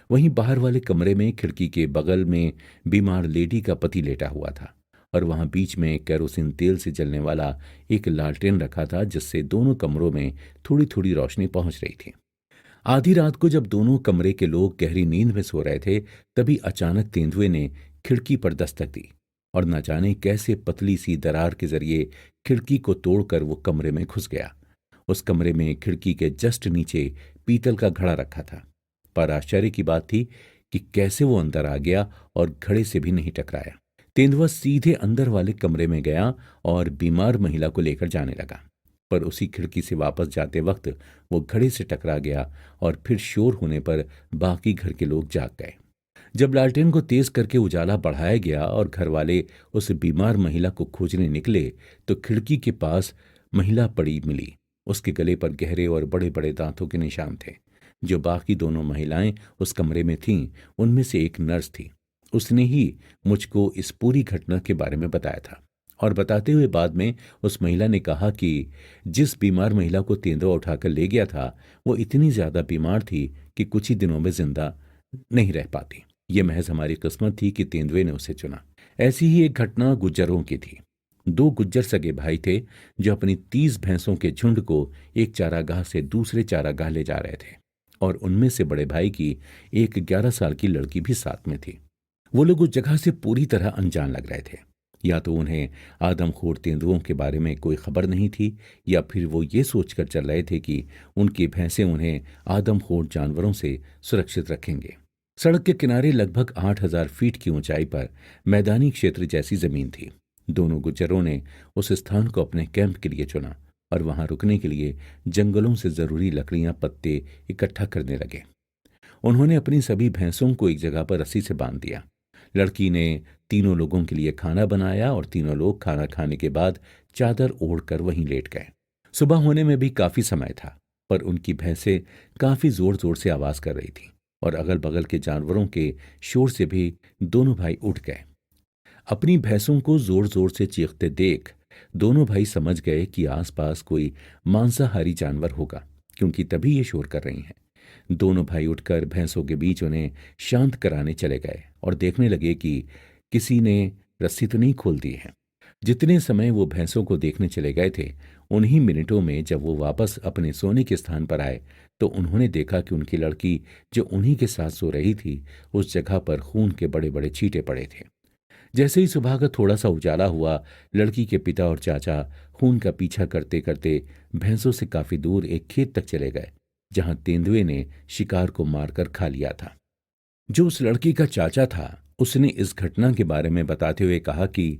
वहीं बाहर वाले कमरे में खिड़की के बगल में बीमार लेडी का पति लेटा हुआ था, और वहां बीच में केरोसिन तेल से जलने वाला एक लालटेन रखा था जिससे दोनों कमरों में थोड़ी थोड़ी रोशनी पहुंच रही थी। आधी रात को जब दोनों कमरे के लोग गहरी नींद में सो रहे थे, तभी अचानक तेंदुए ने खिड़की पर दस्तक दी, और न जाने कैसे पतली सी दरार के जरिए खिड़की को तोड़कर वो कमरे में घुस गया। उस कमरे में खिड़की के जस्ट नीचे पीतल का घड़ा रखा था, पर आश्चर्य की बात थी कि कैसे वो अंदर आ गया और घड़े से भी नहीं टकराया। तेंदुआ सीधे अंदर वाले कमरे में गया और बीमार महिला को लेकर जाने लगा, पर उसी खिड़की से वापस जाते वक्त वो घड़े से टकरा गया, और फिर शोर होने पर बाकी घर के लोग जाग गए। जब लालटेन को तेज करके उजाला बढ़ाया गया और घर वाले उस बीमार महिला को खोजने निकले, तो खिड़की के पास महिला पड़ी मिली। उसके गले पर गहरे और बड़े बड़े दांतों के निशान थे। जो बाकी दोनों महिलाएं उस कमरे में थीं, उनमें से एक नर्स थी। उसने ही मुझको इस पूरी घटना के बारे में बताया था, और बताते हुए बाद में उस महिला ने कहा कि जिस बीमार महिला को तेंदुआ उठाकर ले गया था, वो इतनी ज्यादा बीमार थी कि कुछ ही दिनों में जिंदा नहीं रह पाती। ये महज हमारी किस्मत थी कि तेंदुए ने उसे चुना। ऐसी ही एक घटना गुज्जरों की थी। दो गुज्जर सगे भाई थे जो अपनी 30 भैंसों के झुंड को एक चारागाह से दूसरे चारागाह ले जा रहे थे, और उनमें से बड़े भाई की एक 11 साल की लड़की भी साथ में थी। वो लोग उस जगह से पूरी तरह अनजान लग रहे थे। या तो उन्हें आदमखोर तेंदुओं के बारे में कोई खबर नहीं थी, या फिर वो ये सोचकर चल रहे थे कि उनकी भैंसें उन्हें आदमखोर जानवरों से सुरक्षित रखेंगे। सड़क के किनारे लगभग 8,000 फीट की ऊंचाई पर मैदानी क्षेत्र जैसी जमीन थी। दोनों गुज्जरों ने उस स्थान को अपने कैंप के लिए चुना, और वहां रुकने के लिए जंगलों से जरूरी लकड़ियां पत्ते इकट्ठा करने लगे। उन्होंने अपनी सभी भैंसों को एक जगह पर रस्सी से बांध दिया। लड़की ने तीनों लोगों के लिए खाना बनाया, और तीनों लोग खाना खाने के बाद चादर ओढ़कर वहीं लेट गए। सुबह होने में भी काफी समय था, पर उनकी भैंसें काफी जोर जोर से आवाज कर रही थीं, और अगल बगल के जानवरों के शोर से भी दोनों भाई उठ गए। अपनी भैंसों को जोर जोर से चीखते देख दोनों भाई समझ गए कि आसपास कोई मांसाहारी जानवर होगा, क्योंकि तभी ये शोर कर रही हैं। दोनों भाई उठकर भैंसों के बीच उन्हें शांत कराने चले गए, और देखने लगे कि किसी ने रस्सी तो नहीं खोल दी है। जितने समय वो भैंसों को देखने चले गए थे, उन्हीं मिनटों में जब वो वापस अपने सोने के स्थान पर आए, तो उन्होंने देखा कि उनकी लड़की जो उन्हीं के साथ सो रही थी, उस जगह पर खून के बड़े बड़े छींटे पड़े थे। जैसे ही सुबह का थोड़ा सा उजाला हुआ, लड़की के पिता और चाचा खून का पीछा करते करते भैंसों से काफी दूर एक खेत तक चले गए, जहां तेंदुए ने शिकार को मारकर खा लिया था। जो उस लड़की का चाचा था, उसने इस घटना के बारे में बताते हुए कहा कि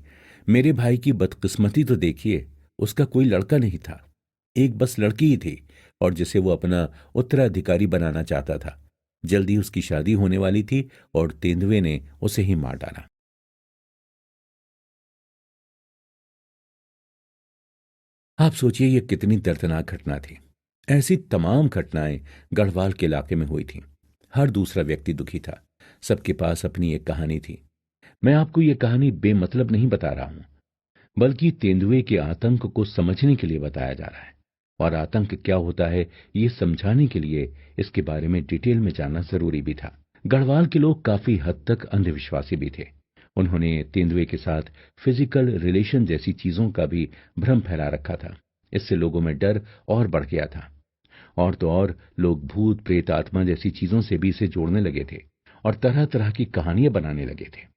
मेरे भाई की बदकिस्मती तो देखिए, उसका कोई लड़का नहीं था, एक बस लड़की ही थी, और जिसे वो अपना उत्तराधिकारी बनाना चाहता था। जल्दी उसकी शादी होने वाली थी, और तेंदुए ने उसे ही मार डाला। आप सोचिए ये कितनी दर्दनाक घटना थी। ऐसी तमाम घटनाएं गढ़वाल के इलाके में हुई थीं। हर दूसरा व्यक्ति दुखी था। सबके पास अपनी एक कहानी थी। मैं आपको ये कहानी बेमतलब नहीं बता रहा हूं, बल्कि तेंदुए के आतंक को समझने के लिए बताया जा रहा है। और आतंक क्या होता है, ये समझाने के लिए इसके बारे में डिटेल में जानना जरूरी भी था। गढ़वाल के लोग काफी हद तक अंधविश्वासी भी थे। उन्होंने तेंदुए के साथ फिजिकल रिलेशन जैसी चीजों का भी भ्रम फैला रखा था। इससे लोगों में डर और बढ़ गया था। और तो और लोग भूत प्रेत आत्मा जैसी चीजों से भी इसे जोड़ने लगे थे, और तरह तरह की कहानियां बनाने लगे थे।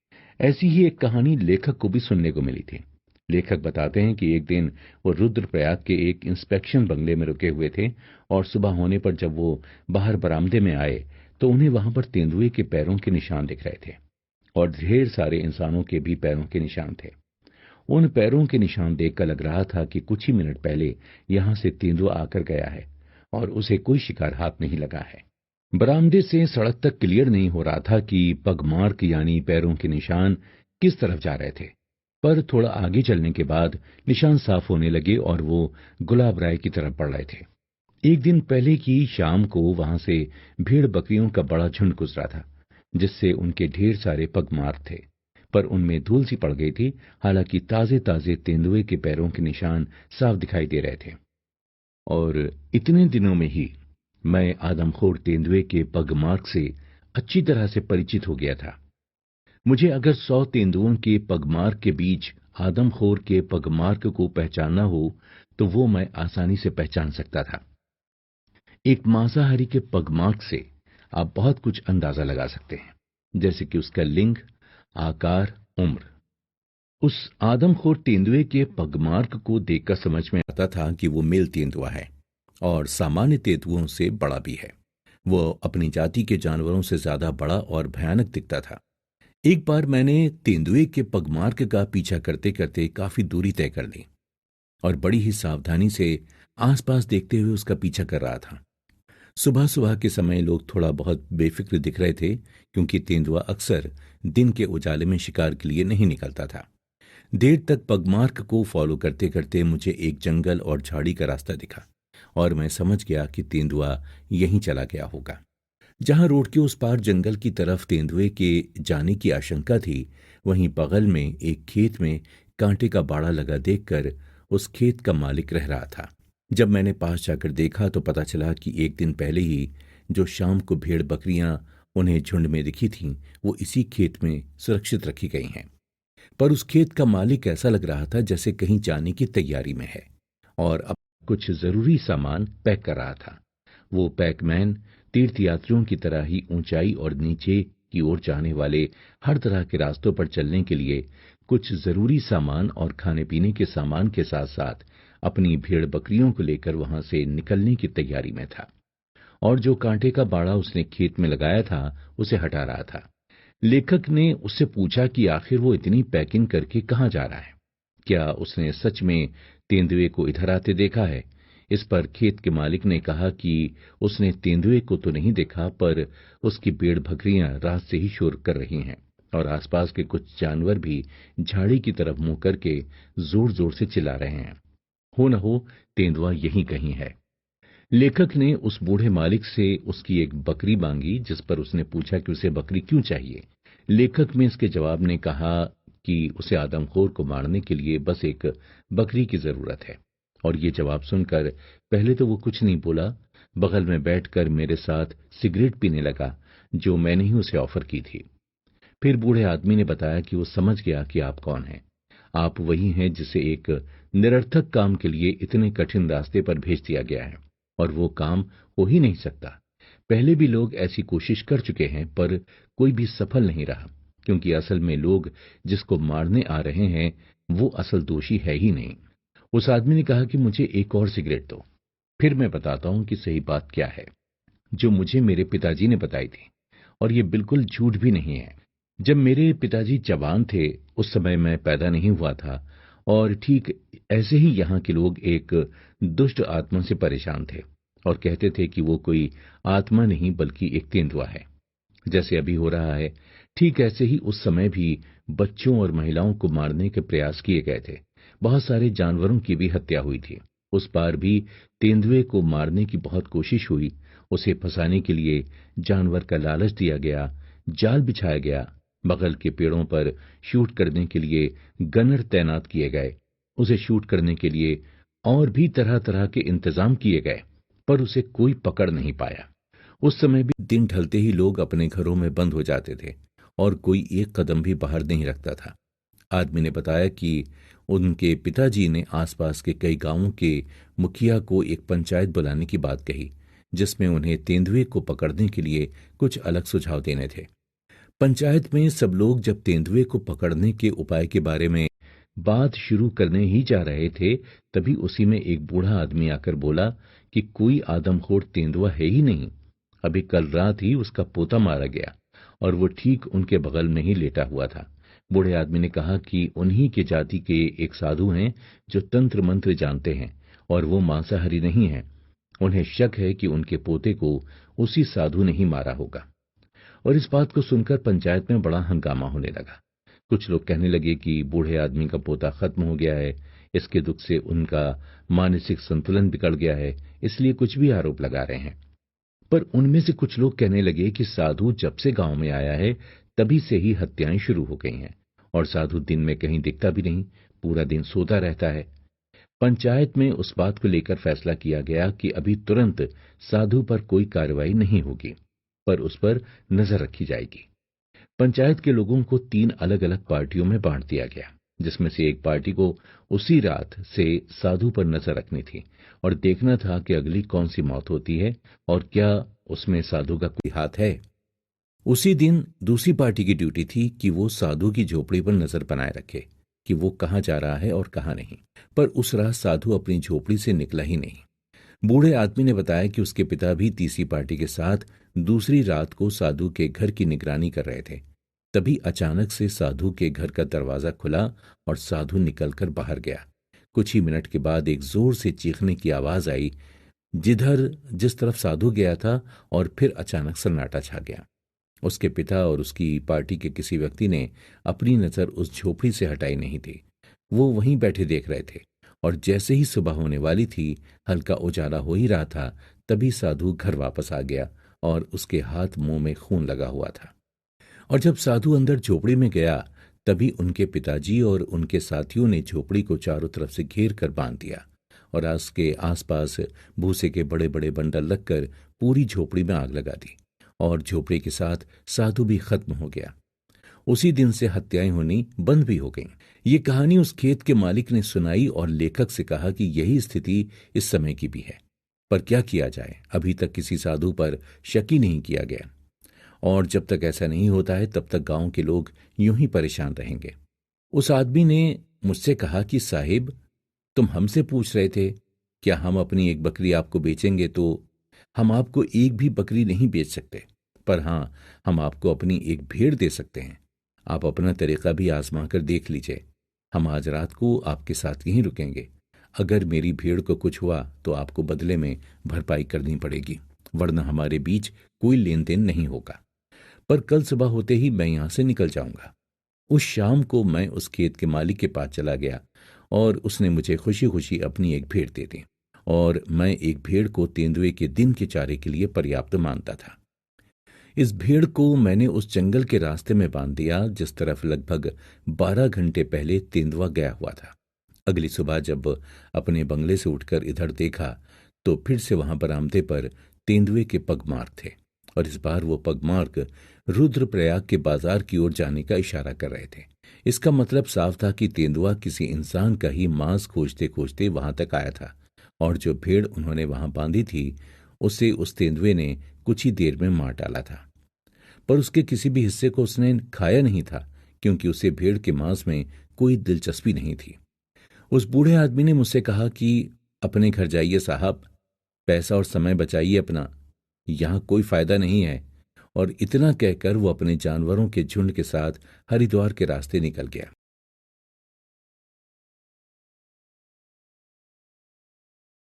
ऐसी ही एक कहानी लेखक को भी सुनने को मिली थी। लेखक बताते हैं कि एक दिन वो रुद्रप्रयाग के एक इंस्पेक्शन बंगले में रुके हुए थे, और सुबह होने पर जब वो बाहर बरामदे में आए, तो उन्हें वहां पर तेंदुए के पैरों के निशान दिख रहे थे, और ढेर सारे इंसानों के भी पैरों के निशान थे। उन पैरों के निशान देखकर लग रहा था कि कुछ ही मिनट पहले यहां से तेंदुआ आकर गया है, और उसे कोई शिकार हाथ नहीं लगा है। बरामदे से सड़क तक क्लियर नहीं हो रहा था कि पगमार्क यानी पैरों के निशान किस तरफ जा रहे थे। पर थोड़ा आगे चलने के बाद निशान साफ होने लगे और वो गुलाब राय की तरफ बढ़ रहे थे। एक दिन पहले की शाम को वहां से भेड़ बकरियों का बड़ा झुंड गुजरा था, जिससे उनके ढेर सारे पगमार्क थे, पर उनमें धूल सी पड़ गई थी। हालांकि ताजे ताजे तेंदुए के पैरों के निशान साफ दिखाई दे रहे थे। और इतने दिनों में ही मैं आदमखोर तेंदुए के पगमार्क से अच्छी तरह से परिचित हो गया था। मुझे अगर 100 तेंदुओं के पगमार्क के बीच आदमखोर के पगमार्क को पहचानना हो तो वो मैं आसानी से पहचान सकता था। एक मांसाहारी के पगमार्क से आप बहुत कुछ अंदाजा लगा सकते हैं, जैसे कि उसका लिंग, आकार, उम्र। उस आदमखोर तेंदुए के पगमार्क को देखकर समझ में आता था कि वो मेल तेंदुआ है और सामान्य तेंदुओं से बड़ा भी है। वो अपनी जाति के जानवरों से ज्यादा बड़ा और भयानक दिखता था। एक बार मैंने तेंदुए के पगमार्क का पीछा करते करते काफी दूरी तय कर ली और बड़ी ही सावधानी से आसपास देखते हुए उसका पीछा कर रहा था। सुबह सुबह के समय लोग थोड़ा बहुत बेफिक्र दिख रहे थे, क्योंकि तेंदुआ अक्सर दिन के उजाले में शिकार के लिए नहीं निकलता था। देर तक पगमार्क को फॉलो करते करते मुझे एक जंगल और झाड़ी का रास्ता दिखा और मैं समझ गया कि तेंदुआ यहीं चला गया होगा। जहां रोड के उस पार जंगल की तरफ तेंदुए के जाने की आशंका थी, वहीं बगल में एक खेत में कांटे का बाड़ा लगा देखकर उस खेत का मालिक रह रहा था। जब मैंने पास जाकर देखा तो पता चला कि एक दिन पहले ही जो शाम को भेड़ बकरियां उन्हें झुंड में दिखी थीं, वो इसी खेत में सुरक्षित रखी गई हैं। पर उस खेत का मालिक ऐसा लग रहा था जैसे कहीं जाने की तैयारी में है और अब कुछ जरूरी सामान पैक कर रहा था। वो पैकमैन तीर्थयात्रियों की तरह ही ऊंचाई और नीचे की ओर जाने वाले हर तरह के रास्तों पर चलने के लिए कुछ जरूरी सामान और खाने पीने के सामान के साथ साथ अपनी भेड़ बकरियों को लेकर वहां से निकलने की तैयारी में था। और जो कांटे का बाड़ा उसने खेत में लगाया था उसे हटा रहा था। लेखक ने उससे पूछा कि आखिर वो इतनी पैकिंग करके कहाँ जा रहा है, क्या उसने सच में तेंदुए को इधर आते देखा है। इस पर खेत के मालिक ने कहा कि उसने तेंदुए को तो नहीं देखा, पर उसकी भेड़ बकरियां रात से ही शोर कर रही हैं और आसपास के कुछ जानवर भी झाड़ी की तरफ मुंह करके जोर जोर से चिल्ला रहे हैं। हो न हो तेंदुआ यहीं कहीं है। लेखक ने उस बूढ़े मालिक से उसकी एक बकरी मांगी, जिस पर उसने पूछा कि उसे बकरी क्यों चाहिए। लेखक में इसके जवाब ने कहा कि उसे आदमखोर को मारने के लिए बस एक बकरी की जरूरत है। और ये जवाब सुनकर पहले तो वो कुछ नहीं बोला, बगल में बैठकर मेरे साथ सिगरेट पीने लगा, जो मैंने ही उसे ऑफर की थी। फिर बूढ़े आदमी ने बताया कि वो समझ गया कि आप कौन हैं। आप वही हैं जिसे एक निरर्थक काम के लिए इतने कठिन रास्ते पर भेज दिया गया है और वो काम हो ही नहीं सकता। पहले भी लोग ऐसी कोशिश कर चुके हैं, पर कोई भी सफल नहीं रहा, क्योंकि असल में लोग जिसको मारने आ रहे हैं वो असल दोषी है ही नहीं। उस आदमी ने कहा कि मुझे एक और सिगरेट दो, फिर मैं बताता हूं कि सही बात क्या है, जो मुझे मेरे पिताजी ने बताई थी। और ये बिल्कुल झूठ भी नहीं है। जब मेरे पिताजी जवान थे, उस समय मैं पैदा नहीं हुआ था और ठीक ऐसे ही यहाँ के लोग एक दुष्ट आत्मा से परेशान थे और कहते थे कि वो कोई आत्मा नहीं बल्कि एक तेंदुआ है। जैसे अभी हो रहा है, ठीक ऐसे ही उस समय भी बच्चों और महिलाओं को मारने के प्रयास किए गए थे। बहुत सारे जानवरों की भी हत्या हुई थी। उस पार भी तेंदुए को मारने की बहुत कोशिश हुई। उसे फंसाने के लिए जानवर का लालच दिया गया, जाल बिछाया गया, बगल के पेड़ों पर शूट करने के लिए गनर तैनात किए गए, उसे शूट करने के लिए और भी तरह तरह के इंतजाम किए गए, पर उसे कोई पकड़ नहीं पाया। उस समय भी दिन ढलते ही लोग अपने घरों में बंद हो जाते थे और कोई एक कदम भी बाहर नहीं रखता था। आदमी ने बताया कि उनके पिताजी ने आसपास के कई गांवों के मुखिया को एक पंचायत बुलाने की बात कही, जिसमें उन्हें तेंदुए को पकड़ने के लिए कुछ अलग सुझाव देने थे। पंचायत में सब लोग जब तेंदुए को पकड़ने के उपाय के बारे में बात शुरू करने ही जा रहे थे, तभी उसी में एक बूढ़ा आदमी आकर बोला कि कोई आदमखोर तेंदुआ है ही नहीं। अभी कल रात ही उसका पोता मारा गया और वो ठीक उनके बगल में ही लेटा हुआ था। बूढ़े आदमी ने कहा कि उन्हीं के जाति के एक साधु हैं जो तंत्र मंत्र जानते हैं और वो मांसाहारी नहीं हैं। उन्हें शक है कि उनके पोते को उसी साधु ने ही मारा होगा। और इस बात को सुनकर पंचायत में बड़ा हंगामा होने लगा। कुछ लोग कहने लगे कि बूढ़े आदमी का पोता खत्म हो गया है, इसके दुख से उनका मानसिक संतुलन बिगड़ गया है, इसलिए कुछ भी आरोप लगा रहे हैं। पर उनमें से कुछ लोग कहने लगे कि साधु जब से गांव में आया है तभी से ही हत्याएं शुरू हो गई हैं, और साधु दिन में कहीं दिखता भी नहीं, पूरा दिन सोता रहता है। पंचायत में उस बात को लेकर फैसला किया गया कि अभी तुरंत साधु पर कोई कार्रवाई नहीं होगी, पर उस पर नजर रखी जाएगी। पंचायत के लोगों को 3 अलग-अलग पार्टियों में बांट दिया गया, जिसमें से एक पार्टी को उसी रात से साधु पर नजर रखनी थी और देखना था कि अगली कौन सी मौत होती है और क्या उसमें साधु का कोई हाथ है। उसी दिन दूसरी पार्टी की ड्यूटी थी कि वो साधु की झोपड़ी पर नजर बनाए रखे कि वो कहाँ जा रहा है और कहाँ नहीं। पर उस रात साधु अपनी झोपड़ी से निकला ही नहीं। बूढ़े आदमी ने बताया कि उसके पिता भी तीसरी पार्टी के साथ दूसरी रात को साधु के घर की निगरानी कर रहे थे। तभी अचानक से साधु के घर का दरवाजा खुला और साधु निकलकर बाहर गया। कुछ ही मिनट के बाद एक जोर से चीखने की आवाज आई जिस तरफ साधु गया था, और फिर अचानक सन्नाटा छा गया। उसके पिता और उसकी पार्टी के किसी व्यक्ति ने अपनी नजर उस झोपड़ी से हटाई नहीं थी। वो वहीं बैठे देख रहे थे, और जैसे ही सुबह होने वाली थी, हल्का उजाला हो ही रहा था, तभी साधु घर वापस आ गया और उसके हाथ मुंह में खून लगा हुआ था। और जब साधु अंदर झोपड़ी में गया, तभी उनके पिताजी और उनके साथियों ने झोपड़ी को चारों तरफ से घेर कर बांध दिया और उसके आसपास भूसे के बड़े बड़े बंडल रखकर पूरी झोपड़ी में आग लगा दी, और झोपड़ी के साथ साधु भी खत्म हो गया। उसी दिन से हत्याएं होनी बंद भी हो गईं। ये कहानी उस खेत के मालिक ने सुनाई और लेखक से कहा कि यही स्थिति इस समय की भी है, पर क्या किया जाए, अभी तक किसी साधु पर शक ही नहीं किया गया, और जब तक ऐसा नहीं होता है तब तक गांव के लोग यूं ही परेशान रहेंगे। उस आदमी ने मुझसे कहा कि साहिब, तुम हमसे पूछ रहे थे क्या हम अपनी एक बकरी आपको बेचेंगे, तो हम आपको एक भी बकरी नहीं बेच सकते, पर हाँ, हम आपको अपनी एक भेड़ दे सकते हैं। आप अपना तरीका भी आजमा कर देख लीजिए। हम आज रात को आपके साथ यहीं रुकेंगे। अगर मेरी भेड़ को कुछ हुआ तो आपको बदले में भरपाई करनी पड़ेगी, वरना हमारे बीच कोई लेन देन नहीं होगा। पर कल सुबह होते ही मैं यहां से निकल जाऊंगा। उस शाम को मैं उस खेत के मालिक के पास चला गया और उसने मुझे खुशी खुशी अपनी एक भेड़ दे दी, और मैं एक भेड़ को तेंदुए के दिन के चारे के लिए पर्याप्त मानता था। इस भेड़ को मैंने उस जंगल के रास्ते में बांध दिया जिस तरफ लगभग 12 घंटे पहले तेंदुआ गया हुआ था। अगली सुबह जब अपने बंगले से उठकर इधर देखा तो फिर से वहां बरामदे पर तेंदुए के पगमार्क थे, और इस बार वो पगमार्क रुद्रप्रयाग के बाजार की ओर जाने का इशारा कर रहे थे। इसका मतलब साफ था कि तेंदुआ किसी इंसान का ही मांस खोजते खोजते वहां तक आया था, और जो भेड़ उन्होंने वहां बांधी थी उसे उस तेंदुए ने कुछ ही देर में मार डाला था। पर उसके किसी भी हिस्से को उसने खाया नहीं था, क्योंकि उसे भेड़ के मांस में कोई दिलचस्पी नहीं थी। उस बूढ़े आदमी ने मुझसे कहा कि अपने घर जाइए साहब, पैसा और समय बचाइए अपना, यहां कोई फायदा नहीं है। और इतना कहकर वो अपने जानवरों के झुंड के साथ हरिद्वार के रास्ते निकल गया।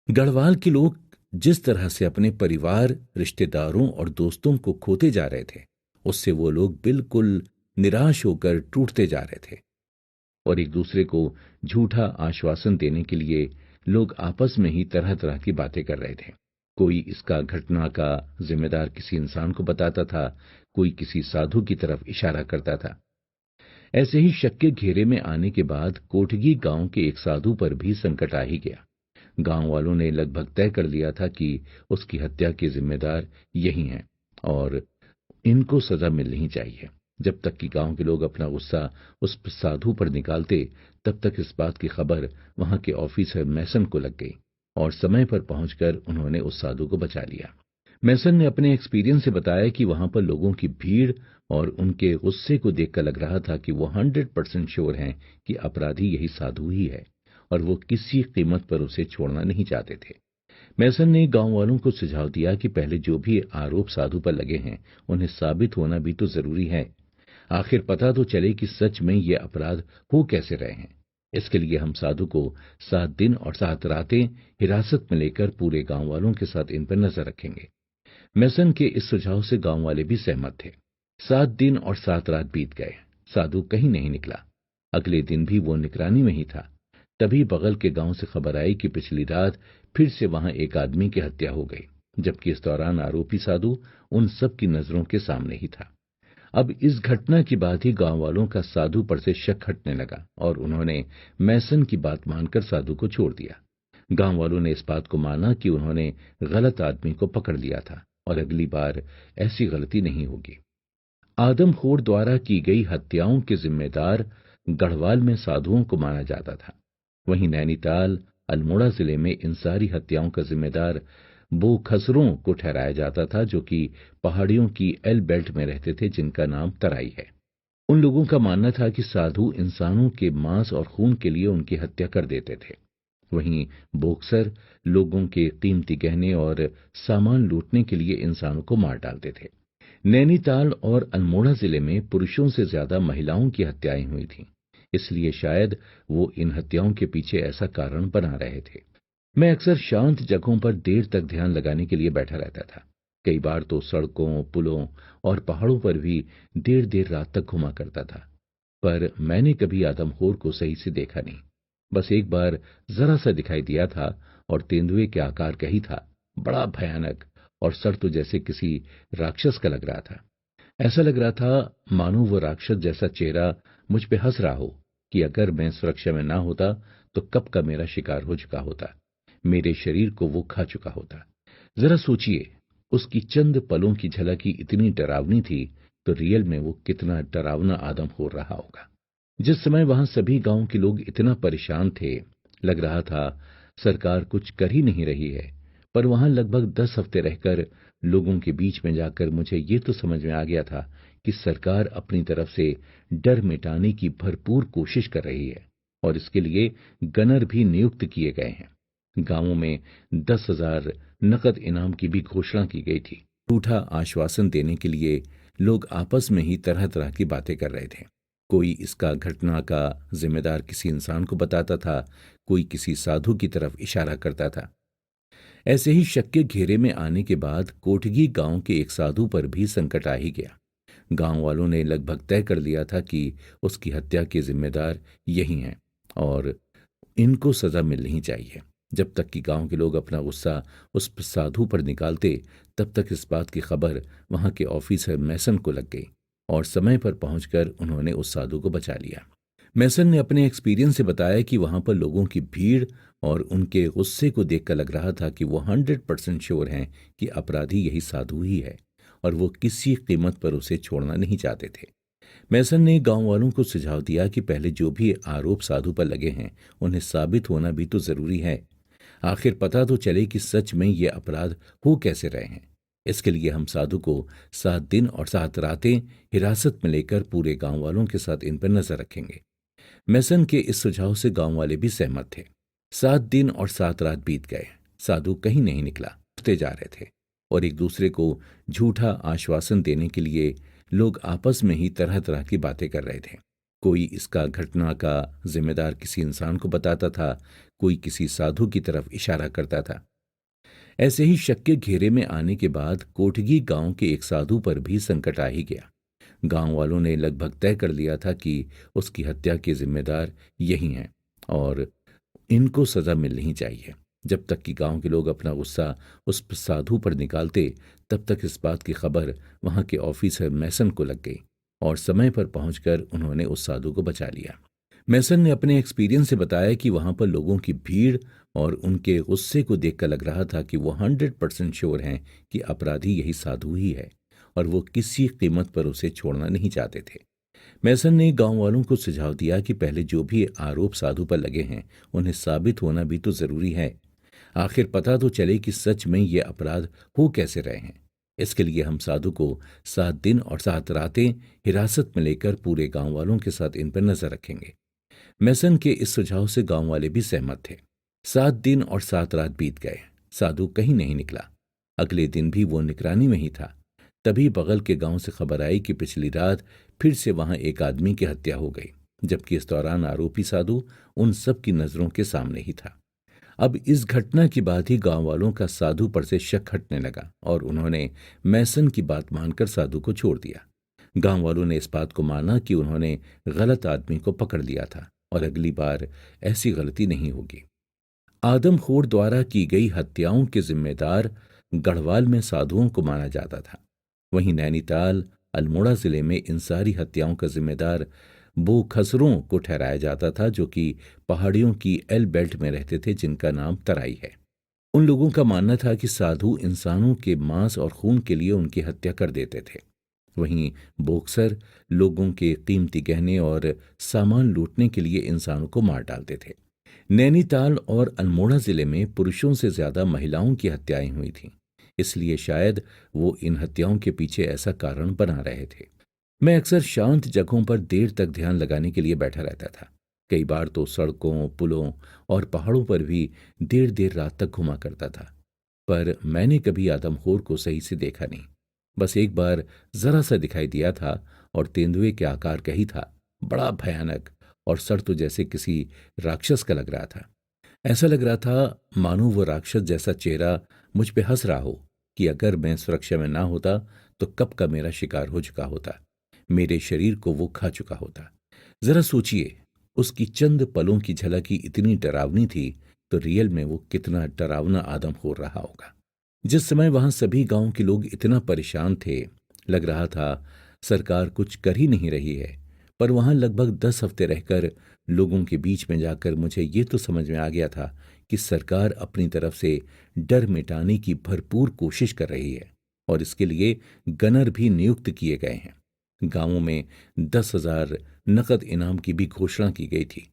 गढ़वाल के लोग जिस तरह से अपने परिवार, रिश्तेदारों और दोस्तों को खोते जा रहे थे, उससे वो लोग बिल्कुल निराश होकर टूटते जा रहे थे, और एक दूसरे को झूठा आश्वासन देने के लिए लोग आपस में ही तरह तरह की बातें कर रहे थे। कोई इसका घटना का जिम्मेदार किसी इंसान को बताता था, कोई किसी साधु की तरफ इशारा करता था। ऐसे ही शक के घेरे में आने के बाद कोटगी गांव के एक साधु पर भी संकट आ ही गया। गांव वालों ने लगभग तय कर लिया था कि उसकी हत्या के जिम्मेदार यही हैं, और इनको सजा मिलनी ही चाहिए। जब तक कि गांव के लोग अपना गुस्सा उस साधु पर निकालते, तब तक इस बात की खबर वहां के ऑफिसर मैसन को लग गई, और समय पर पहुंचकर उन्होंने उस साधु को बचा लिया। मैसन ने अपने एक्सपीरियंस से बताया कि वहां पर लोगों की भीड़ और उनके गुस्से को देखकर लग रहा था कि वो 100% श्योर हैं कि अपराधी यही साधु ही है, और वो किसी कीमत पर उसे छोड़ना नहीं चाहते थे। मैसन ने गांव वालों को सुझाव दिया कि पहले जो भी आरोप साधु पर लगे हैं उन्हें साबित होना भी तो जरूरी है। आखिर पता तो चले कि सच में ये अपराध हो कैसे रहे हैं। इसके लिए हम साधु को 7 दिन और 7 रातें हिरासत में लेकर पूरे गांव वालों के साथ इन पर नजर रखेंगे। मैसन के इस सुझाव से गांव वाले भी सहमत थे। 7 दिन और 7 रात बीत गए। साधु कहीं नहीं निकला। अगले दिन भी वो निगरानी में ही था। तभी बगल के गांव से खबर आई कि पिछली रात फिर से वहां एक आदमी की हत्या हो गई, जबकि इस दौरान आरोपी साधु उन सब की नजरों के सामने ही था। अब इस घटना के बाद ही गांव वालों का साधु पर से शक हटने लगा और उन्होंने मैसन की बात मानकर साधु को छोड़ दिया। गांव वालों ने इस बात को माना कि उन्होंने गलत आदमी को पकड़ लिया था और अगली बार ऐसी गलती नहीं होगी। आदमखोर द्वारा की गई हत्याओं के जिम्मेदार गढ़वाल में साधुओं को माना जाता था। वहीं नैनीताल, अल्मोड़ा जिले में इन सारी हत्याओं का जिम्मेदार बोखसरों को ठहराया जाता था, जो कि पहाड़ियों की एल बेल्ट में रहते थे, जिनका नाम तराई है। उन लोगों का मानना था कि साधु इंसानों के मांस और खून के लिए उनकी हत्या कर देते थे। वहीं बोक्सर लोगों के कीमती गहने और सामान लूटने के लिए इंसानों को मार डालते थे। नैनीताल और अल्मोड़ा जिले में पुरुषों से ज्यादा महिलाओं की हत्याएं हुई थीं, इसलिए शायद वो इन हत्याओं के पीछे ऐसा कारण बना रहे थे। मैं अक्सर शांत जगहों पर देर तक ध्यान लगाने के लिए बैठा रहता था। कई बार तो सड़कों, पुलों और पहाड़ों पर भी देर देर रात तक घुमा करता था, पर मैंने कभी आदमखोर को सही से देखा नहीं। बस एक बार जरा सा दिखाई दिया था और तेंदुए के आकार का ही था, बड़ा भयानक, और सर तो जैसे किसी राक्षस का लग रहा था। ऐसा लग रहा था मानो वो राक्षस जैसा चेहरा मुझ पे हंस रहा हो कि अगर मैं सुरक्षा में ना होता तो कब का मेरा शिकार हो चुका होता, मेरे शरीर को वो खा चुका होता। जरा सोचिए, उसकी चंद पलों की झलक ही इतनी डरावनी थी, तो रियल में वो कितना डरावना आदमखोर रहा होगा। जिस समय वहां सभी गांव के लोग इतना परेशान थे, लग रहा था सरकार कुछ कर ही नहीं रही है, पर वहां लगभग 10 हफ्ते रहकर लोगों के बीच में जाकर मुझे ये तो समझ में आ गया था कि सरकार अपनी तरफ से डर मिटाने की भरपूर कोशिश कर रही है और इसके लिए गनर भी नियुक्त किए गए हैं। गांवों में 10,000 नकद इनाम की भी घोषणा की गई थी। झूठा आश्वासन देने के लिए लोग आपस में ही तरह तरह की बातें कर रहे थे। कोई इसका घटना का जिम्मेदार किसी इंसान को बताता था, कोई किसी साधु की तरफ इशारा करता था। ऐसे ही शक के घेरे में आने के बाद कोटगी गांव के एक साधु पर भी संकट आ ही गया। गांव वालों ने लगभग तय कर लिया था कि उसकी हत्या के जिम्मेदार यही हैं और इनको सजा मिलनी ही चाहिए। जब तक कि गांव के लोग अपना गुस्सा उस साधु पर निकालते, तब तक इस बात की खबर वहां के ऑफिसर मैसन को लग गई और समय पर पहुंचकर उन्होंने उस साधु को बचा लिया। मैसन ने अपने एक्सपीरियंस से बताया कि वहां पर लोगों की भीड़ और उनके गुस्से को देखकर लग रहा था कि वो 100% श्योर हैं कि अपराधी यही साधु ही है और वो किसी कीमत पर उसे छोड़ना नहीं चाहते थे। मैसन ने गांव वालों को सुझाव दिया कि पहले जो भी आरोप साधु पर लगे हैं, उन्हें साबित होना भी तो जरूरी है। आखिर पता तो चले कि सच में ये अपराध हो कैसे रहे हैं। इसके लिए हम साधु को 7 दिन और 7 रातें हिरासत में लेकर पूरे गांव वालों के साथ इन पर नजर रखेंगे। मैसन के इस सुझाव से गांव वाले भी सहमत थे। 7 दिन और 7 रात बीत गए, साधु कहीं नहीं निकला। उठते जा रहे थे और एक दूसरे को झूठा आश्वासन देने के लिए लोग आपस में ही तरह तरह की बातें कर रहे थे। कोई इसका घटना का जिम्मेदार किसी इंसान को बताता था, कोई किसी साधु की तरफ इशारा करता था। ऐसे ही शक के घेरे में आने के बाद कोटगी गांव के एक साधु पर भी संकट आ ही गया। गांव वालों ने लगभग तय कर लिया था कि उसकी हत्या के जिम्मेदार यही हैं और इनको सजा मिलनी ही चाहिए। जब तक कि गांव के लोग अपना गुस्सा उस साधु पर निकालते, तब तक इस बात की खबर वहां के ऑफिसर मैसन को लग गई और समय पर पहुंचकर उन्होंने उस साधु को बचा लिया। मैसन ने अपने एक्सपीरियंस से बताया कि वहां पर लोगों की भीड़ और उनके गुस्से को देखकर लग रहा था कि वो 100% श्योर हैं कि अपराधी यही साधु ही है और वो किसी कीमत पर उसे छोड़ना नहीं चाहते थे। मैसन ने गांव वालों को सुझाव दिया कि पहले जो भी आरोप साधु पर लगे हैं, उन्हें साबित होना भी तो जरूरी है। आखिर पता तो चले कि सच में ये अपराध हो कैसे रहे हैं। इसके लिए हम साधु को 7 दिन और 7 रातें हिरासत में लेकर पूरे गांव वालों के साथ इन पर नजर रखेंगे। मैसन के इस सुझाव से गांव वाले भी सहमत थे। 7 दिन और 7 रात बीत गए, साधु कहीं नहीं निकला। अगले दिन भी वो निगरानी में ही था। तभी बगल के गांव से खबर आई कि पिछली रात फिर से वहां एक आदमी की हत्या हो गई, जबकि इस दौरान आरोपी साधु उन सब की नजरों के सामने ही था। अब इस घटना के बाद ही गांव वालों का साधु पर से शक हटने लगा और उन्होंने मैसन की बात मानकर साधु को छोड़ दिया। गांव वालों ने इस बात को माना कि उन्होंने गलत आदमी को पकड़ लिया था और अगली बार ऐसी गलती नहीं होगी। आदमखोर द्वारा की गई हत्याओं के जिम्मेदार गढ़वाल में साधुओं को माना जाता था। वहीं नैनीताल, अल्मोड़ा जिले में इन सारी हत्याओं का जिम्मेदार बोखसरों को ठहराया जाता था, जो कि पहाड़ियों की एल बेल्ट में रहते थे, जिनका नाम तराई है। उन लोगों का मानना था कि साधु इंसानों के मांस और खून के लिए उनकी हत्या कर देते थे। वहीं बोक्सर लोगों के कीमती गहने और सामान लूटने के लिए इंसानों को मार डालते थे। नैनीताल और अल्मोड़ा जिले में पुरुषों से ज्यादा महिलाओं की हत्याएं हुई थीं, इसलिए शायद वो इन हत्याओं के पीछे ऐसा कारण बना रहे थे। मैं अक्सर शांत जगहों पर देर तक ध्यान लगाने के लिए बैठा रहता था। कई बार तो सड़कों, पुलों और पहाड़ों पर भी देर देर रात तक घुमा करता था, पर मैंने कभी आदमखोर को सही से देखा नहीं। बस एक बार जरा सा दिखाई दिया था और तेंदुए के आकार का ही था, बड़ा भयानक, और सर तो जैसे किसी राक्षस का लग रहा था। ऐसा लग रहा था मानो वो राक्षस जैसा चेहरा मुझ पे हंस रहा हो कि अगर मैं सुरक्षा में ना होता तो कब का मेरा शिकार हो चुका होता, मेरे शरीर को वो खा चुका होता। जरा सोचिए, उसकी चंद पलों की झलक ही इतनी डरावनी थी, तो रियल में वो कितना डरावना आदमखोर रहा होगा। जिस समय वहां सभी गांव के लोग इतना परेशान थे, लग रहा था सरकार कुछ कर ही नहीं रही है, पर वहां लगभग 10 हफ्ते रहकर लोगों के बीच में जाकर मुझे ये तो समझ में आ गया था कि सरकार अपनी तरफ से डर मिटाने की भरपूर कोशिश कर रही है और इसके लिए गनर भी नियुक्त किए गए हैं। गांवों में 10,000 नकद इनाम की भी घोषणा की गई थी।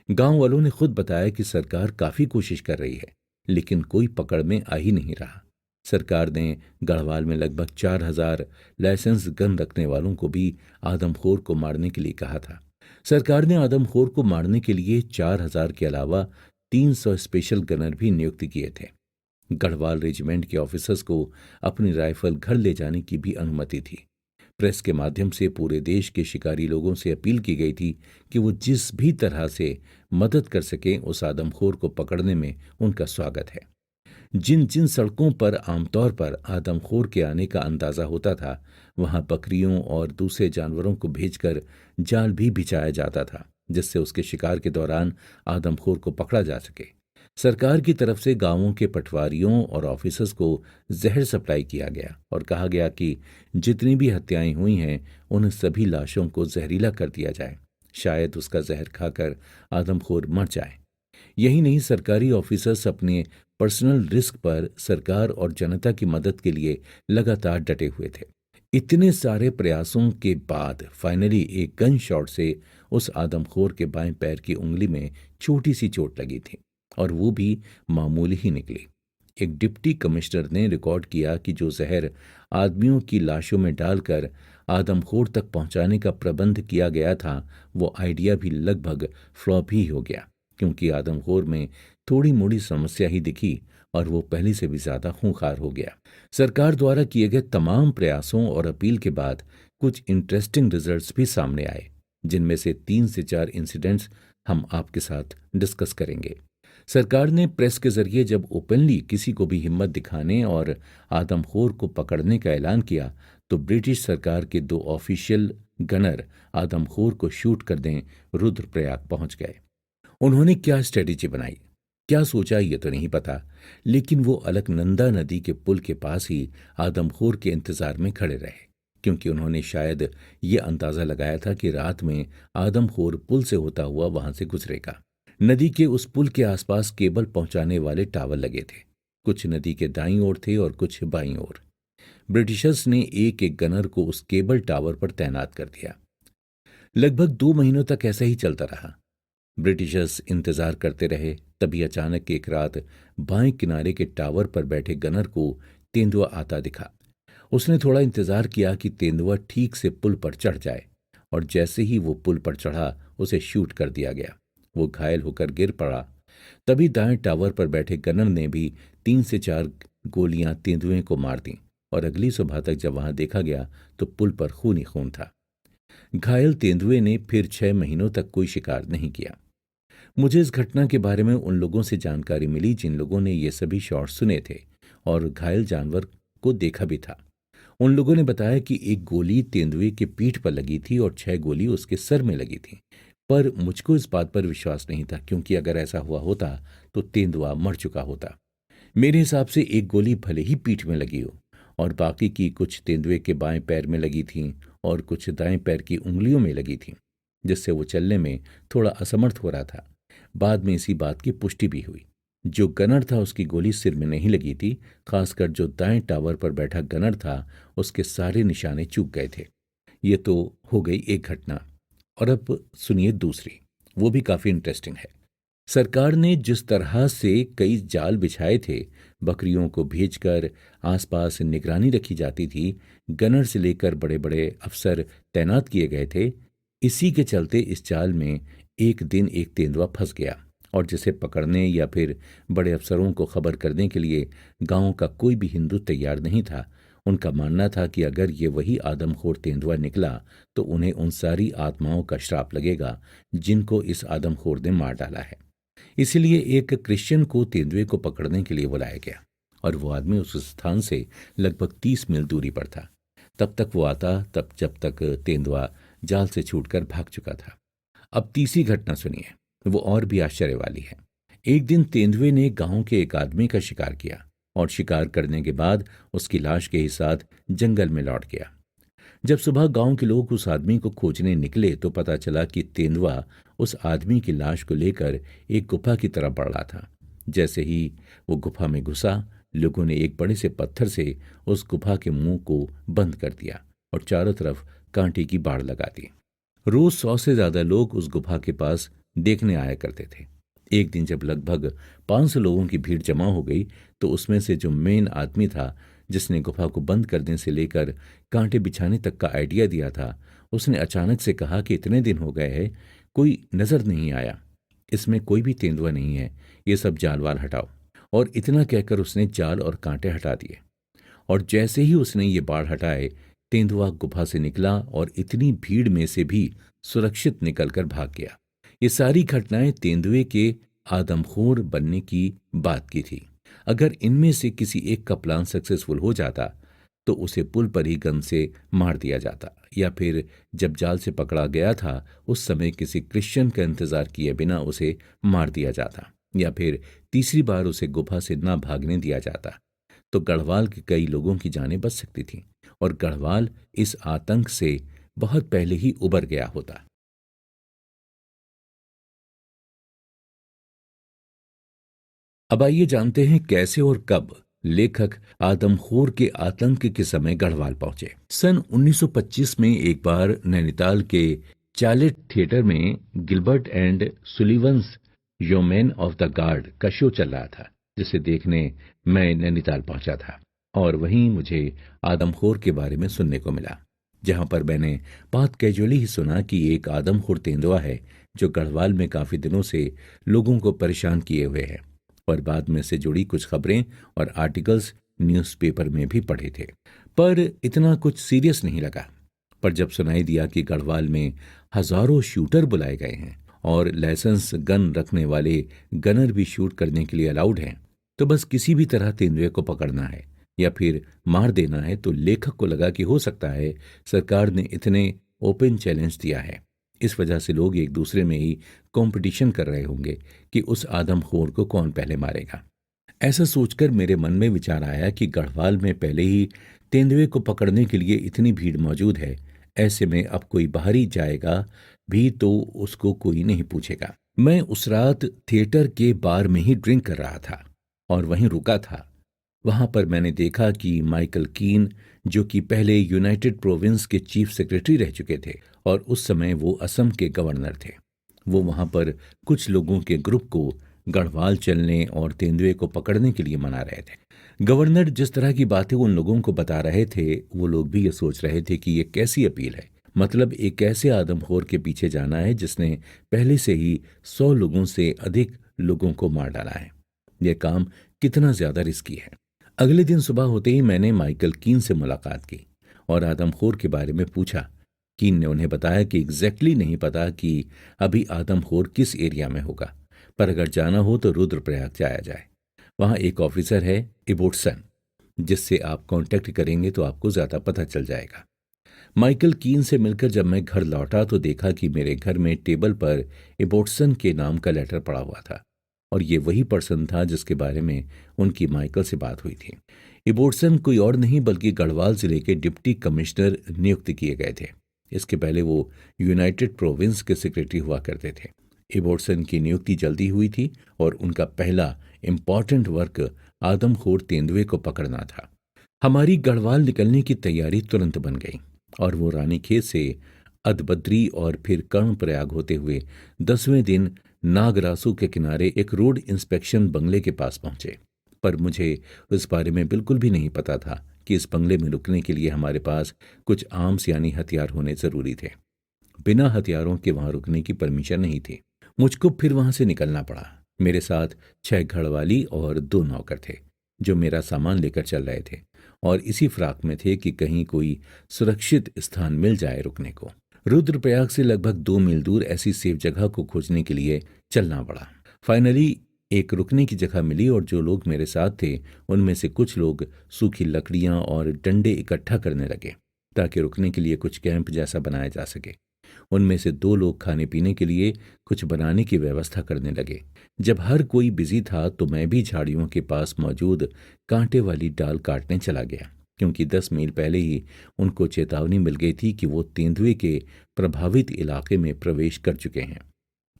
गांव वालों ने खुद बताया कि सरकार काफी कोशिश कर रही है, लेकिन कोई पकड़ में आ ही नहीं रहा। सरकार ने गढ़वाल में लगभग 4,000 लाइसेंस गन रखने वालों को भी आदमखोर को मारने के लिए कहा था। सरकार ने आदमखोर को मारने के लिए 4,000 के अलावा 300 स्पेशल गनर भी नियुक्त किए थे। गढ़वाल रेजिमेंट के ऑफिसर्स को अपनी राइफल घर ले जाने की भी अनुमति थी। प्रेस के माध्यम से पूरे देश के शिकारी लोगों से अपील की गई थी कि वो जिस भी तरह से मदद कर सकें, उस आदमखोर को पकड़ने में उनका स्वागत है। जिन जिन सड़कों पर आमतौर पर आदमखोर के आने का अंदाजा होता था, वहां बकरियों और दूसरे जानवरों को भेजकर जाल भी बिछाया जाता था, जिससे उसके शिकार के दौरान आदमखोर को पकड़ा जा सके। सरकार की तरफ से गांवों के पटवारियों और ऑफिसर्स को जहर सप्लाई किया गया और कहा गया कि जितनी भी हत्याएं हुई हैं, उन सभी लाशों को जहरीला कर दिया जाए, शायद उसका जहर खाकर आदमखोर मर जाए। यही नहीं, सरकारी ऑफिसर्स अपने पर्सनल रिस्क पर सरकार और जनता की मदद के लिए लगातार डटे हुए थे। इतने सारे प्रयासों के बाद फाइनली एक गन शॉट से उस आदमखोर के बाएं पैर की उंगली में छोटी सी चोट लगी थी, और वो भी मामूली ही निकली। एक डिप्टी कमिश्नर ने रिकॉर्ड किया कि जो जहर आदमियों की लाशों में डालकर आदमखोर तक पहुंचाने का प्रबंध किया गया था, वो आइडिया भी लगभग फ्लॉप ही हो गया, क्योंकि आदमखोर में थोड़ी मोड़ी समस्या ही दिखी और वो पहले से भी ज्यादा खूंखार हो गया। सरकार द्वारा किए गए तमाम प्रयासों और अपील के बाद कुछ इंटरेस्टिंग रिजल्ट्स भी सामने आए, जिनमें से 3 से 4 इंसिडेंट्स हम आपके साथ डिस्कस करेंगे। सरकार ने प्रेस के जरिए जब ओपनली किसी को भी हिम्मत दिखाने और आदमखोर को पकड़ने का ऐलान किया, तो ब्रिटिश सरकार के 2 ऑफिशियल गनर आदमखोर को शूट कर दें रुद्रप्रयाग पहुंच गए। उन्होंने क्या स्ट्रेटेजी बनाई, क्या सोचा, ये तो नहीं पता, लेकिन वो अलकनंदा नदी के पुल के पास ही आदमखोर के इंतजार में खड़े रहे, क्योंकि उन्होंने शायद ये अंदाजा लगाया था कि रात में आदमखोर पुल से होता हुआ वहां से गुजरेगा। नदी के उस पुल के आसपास केबल पहुंचाने वाले टावर लगे थे, कुछ नदी के दाईं ओर थे और कुछ बाईं ओर। ब्रिटिशर्स ने एक एक गनर को उस केबल टावर पर तैनात कर दिया। लगभग 2 महीनों तक ऐसा ही चलता रहा। ब्रिटिशर्स इंतजार करते रहे। तभी अचानक एक रात बाएं किनारे के टावर पर बैठे गनर को तेंदुआ आता दिखा। उसने थोड़ा इंतजार किया कि तेंदुआ ठीक से पुल पर चढ़ जाए, और जैसे ही वो पुल पर चढ़ा, उसे शूट कर दिया गया। वो घायल होकर गिर पड़ा। तभी दाएं टावर पर बैठे गनर ने भी 3 से 4 गोलियां तेंदुए को मार दी, और अगली सुबह तक जब वहां देखा गया तो पुल पर खून ही खून था। घायल तेंदुए ने फिर 6 महीनों तक कोई शिकार नहीं किया। मुझे इस घटना के बारे में उन लोगों से जानकारी मिली जिन लोगों ने ये सभी शॉट्स सुने थे और घायल जानवर को देखा भी था। उन लोगों ने बताया कि एक गोली तेंदुए के पीठ पर लगी थी और 6 गोली उसके सर में लगी थी। पर मुझको इस बात पर विश्वास नहीं था, क्योंकि अगर ऐसा हुआ होता तो तेंदुआ मर चुका होता। मेरे हिसाब से एक गोली भले ही पीठ में लगी हो और बाकी की कुछ तेंदुए के बाएं पैर में लगी थीं और कुछ दाएं पैर की उंगलियों में लगी थीं, जिससे वो चलने में थोड़ा असमर्थ हो रहा था। बाद में इसी बात की पुष्टि भी हुई। जो गनर था उसकी गोली सिर में नहीं लगी थी। खासकर जो दाएं टावर पर बैठा गनर था उसके सारे निशाने चूक गए थे। ये तो हो गई एक घटना। और अब सुनिए दूसरी, वो भी काफी इंटरेस्टिंग है। सरकार ने जिस तरह से कई जाल बिछाए थे, बकरियों को भेजकर आसपास निगरानी रखी जाती थी, गनर से लेकर बड़े बड़े अफसर तैनात किए गए थे, इसी के चलते इस जाल में एक दिन एक तेंदुआ फंस गया और जिसे पकड़ने या फिर बड़े अफसरों को खबर करने के लिए गांव का कोई भी हिंदू तैयार नहीं था। उनका मानना था कि अगर ये वही आदमखोर तेंदुआ निकला तो उन्हें उन सारी आत्माओं का श्राप लगेगा जिनको इस आदमखोर ने मार डाला है। इसीलिए एक क्रिश्चियन को तेंदुए को पकड़ने के लिए बुलाया गया और वो आदमी उस स्थान से लगभग 30 मील दूरी पर था। तब तक वो आता तब जब तक तेंदुआ जाल से छूटकर भाग चुका था। अब तीसरी घटना सुनिए, वो और भी आश्चर्य वाली है। एक दिन तेंदुए ने गांव के एक आदमी का शिकार किया और शिकार करने के बाद उसकी लाश के ही साथ जंगल में लौट गया। जब सुबह गांव के लोग उस आदमी को खोजने निकले तो पता चला कि तेंदुआ उस आदमी की लाश को लेकर एक गुफा की तरफ बढ़ रहा था। जैसे ही वो गुफा में घुसा, लोगों ने एक बड़े से पत्थर से उस गुफा के मुंह को बंद कर दिया और चारों तरफ कांटे की बाड़ लगा दी। रोज 100 से ज्यादा लोग उस गुफा के पास देखने आया करते थे। एक दिन जब लगभग 500 लोगों की भीड़ जमा हो गई तो उसमें से जो मेन आदमी था, जिसने गुफा को बंद करने से लेकर कांटे बिछाने तक का आइडिया दिया था, उसने अचानक से कहा कि इतने दिन हो गए हैं, कोई नजर नहीं आया, इसमें कोई भी तेंदुआ नहीं है, ये सब जाल वाल हटाओ। और इतना कहकर उसने जाल और कांटे हटा दिए और जैसे ही उसने ये बाढ़ हटाए, तेंदुआ गुफा से निकला और इतनी भीड़ में से भी सुरक्षित निकलकर भाग गया। ये सारी घटनाएं तेंदुए के आदमखोर बनने की बात की थी। अगर इनमें से किसी एक का प्लान सक्सेसफुल हो जाता तो उसे पुल पर ही गन से मार दिया जाता, या फिर जब जाल से पकड़ा गया था उस समय किसी क्रिश्चियन का इंतजार किए बिना उसे मार दिया जाता, या फिर तीसरी बार उसे गुफा से ना भागने दिया जाता, तो गढ़वाल के कई लोगों की जानें बच सकती थीं और गढ़वाल इस आतंक से बहुत पहले ही उबर गया होता। अब आइए जानते हैं कैसे और कब लेखक आदमखोर के आतंक के समय गढ़वाल पहुंचे। सन 1925 में एक बार नैनीताल के चार्लेट थिएटर में Gilbert and Sullivan's yeomen of the guard का शो चल रहा था, जिसे देखने मैं नैनीताल पहुंचा था। और वहीं मुझे आदमखोर के बारे में सुनने को मिला, जहां पर मैंने बात कैजुअली ही सुना कि एक आदमखोर तेंदुआ है जो गढ़वाल में काफी दिनों से लोगों को परेशान किए हुए है। और बाद में से जुड़ी कुछ खबरें और आर्टिकल्स न्यूज़पेपर में भी पढ़े थे, पर इतना कुछ सीरियस नहीं लगा। पर जब सुनाई दिया कि गढ़वाल में हजारों शूटर बुलाए गए हैं और लाइसेंस गन रखने वाले गनर भी शूट करने के लिए अलाउड हैं, तो बस किसी भी तरह तेंदुए को पकड़ना है या फिर मार देना है, तो लेखक को लगा कि हो सकता है सरकार ने इतने ओपन चैलेंज दिया है, इस वजह से लोग एक दूसरे में ही कंपटीशन कर रहे होंगे कि उस आदमखोर को कौन पहले मारेगा। ऐसा सोचकर मेरे मन में विचार आया कि गढ़वाल में पहले ही तेंदुए को पकड़ने के लिए इतनी भीड़ मौजूद है, ऐसे में अब कोई बाहरी जाएगा भी तो उसको कोई नहीं पूछेगा। मैं उस रात थिएटर के बार में ही ड्रिंक कर रहा था और वहीं रुका था। वहां पर मैंने देखा कि माइकल कीन, जो कि पहले यूनाइटेड प्रोविंस के चीफ सेक्रेटरी रह चुके थे और उस समय वो असम के गवर्नर थे, वो वहां पर कुछ लोगों के ग्रुप को गढ़वाल चलने और तेंदुए को पकड़ने के लिए मना रहे थे। गवर्नर जिस तरह की बातें उन लोगों को बता रहे थे, वो लोग भी ये सोच रहे थे कि ये कैसी अपील है। मतलब एक ऐसे आदमखोर के पीछे जाना है जिसने पहले से ही 100 लोगों से अधिक लोगों को मार डाला है। यह काम कितना ज्यादा रिस्की है। अगले दिन सुबह होते ही मैंने माइकल कीन से मुलाकात की और आदमखोर के बारे में पूछा। कीन ने उन्हें बताया कि एग्जैक्टली नहीं पता कि अभी आदमखोर किस एरिया में होगा, पर अगर जाना हो तो रुद्रप्रयाग जाया जाए। वहां एक ऑफिसर है, इबोटसन, जिससे आप कांटेक्ट करेंगे तो आपको ज़्यादा पता चल जाएगा। माइकल कीन से मिलकर जब मैं घर लौटा तो देखा कि मेरे घर में टेबल पर इबोट्सन के नाम का लेटर पड़ा हुआ था, और ये वही पर्सन था जिसके बारे में उनकी माइकल से बात हुई थी। इबोट्सन कोई और नहीं बल्कि गढ़वाल जिले के डिप्टी कमिश्नर नियुक्त किए गए थे। इसके पहले वो यूनाइटेड प्रोविंस के सेक्रेटरी हुआ करते थे। इबोट्सन की नियुक्ति जल्दी हुई थी और उनका पहला इम्पॉर्टेंट वर्क आदमखोर तेंदुए को पकड़ना था। हमारी गढ़वाल निकलने की तैयारी तुरंत बन गई और वो रानीखेत से अदबद्री और फिर कर्णप्रयाग होते हुए 10वें दिन नागरासू के किनारे एक रोड इंस्पेक्शन बंगले के पास पहुंचे। पर मुझे उस बारे में बिल्कुल भी नहीं पता था कि इस बंगले में रुकने के लिए हमारे पास कुछ आर्म्स यानी हथियार होने जरूरी थे। बिना हथियारों के वहां रुकने की परमिशन नहीं थी। मुझको फिर वहां से निकलना पड़ा। मेरे साथ 6 घड़वाली और 2 नौकर थे जो मेरा सामान लेकर चल रहे थे और इसी फिराक में थे कि कहीं कोई सुरक्षित स्थान मिल जाए रुकने को। रुद्रप्रयाग से लगभग 2 मील दूर ऐसी सेफ जगह को खोजने के लिए चलना पड़ा। फाइनली एक रुकने की जगह मिली और जो लोग मेरे साथ थे उनमें से कुछ लोग सूखी लकड़ियां और डंडे इकट्ठा करने लगे ताकि रुकने के लिए कुछ कैंप जैसा बनाया जा सके। उनमें से 2 लोग खाने पीने के लिए कुछ बनाने की व्यवस्था करने लगे। जब हर कोई बिजी था तो मैं भी झाड़ियों के पास मौजूद कांटे वाली डाल काटने चला गया, क्योंकि 10 मील पहले ही उनको चेतावनी मिल गई थी कि वो तेंदुए के प्रभावित इलाके में प्रवेश कर चुके हैं।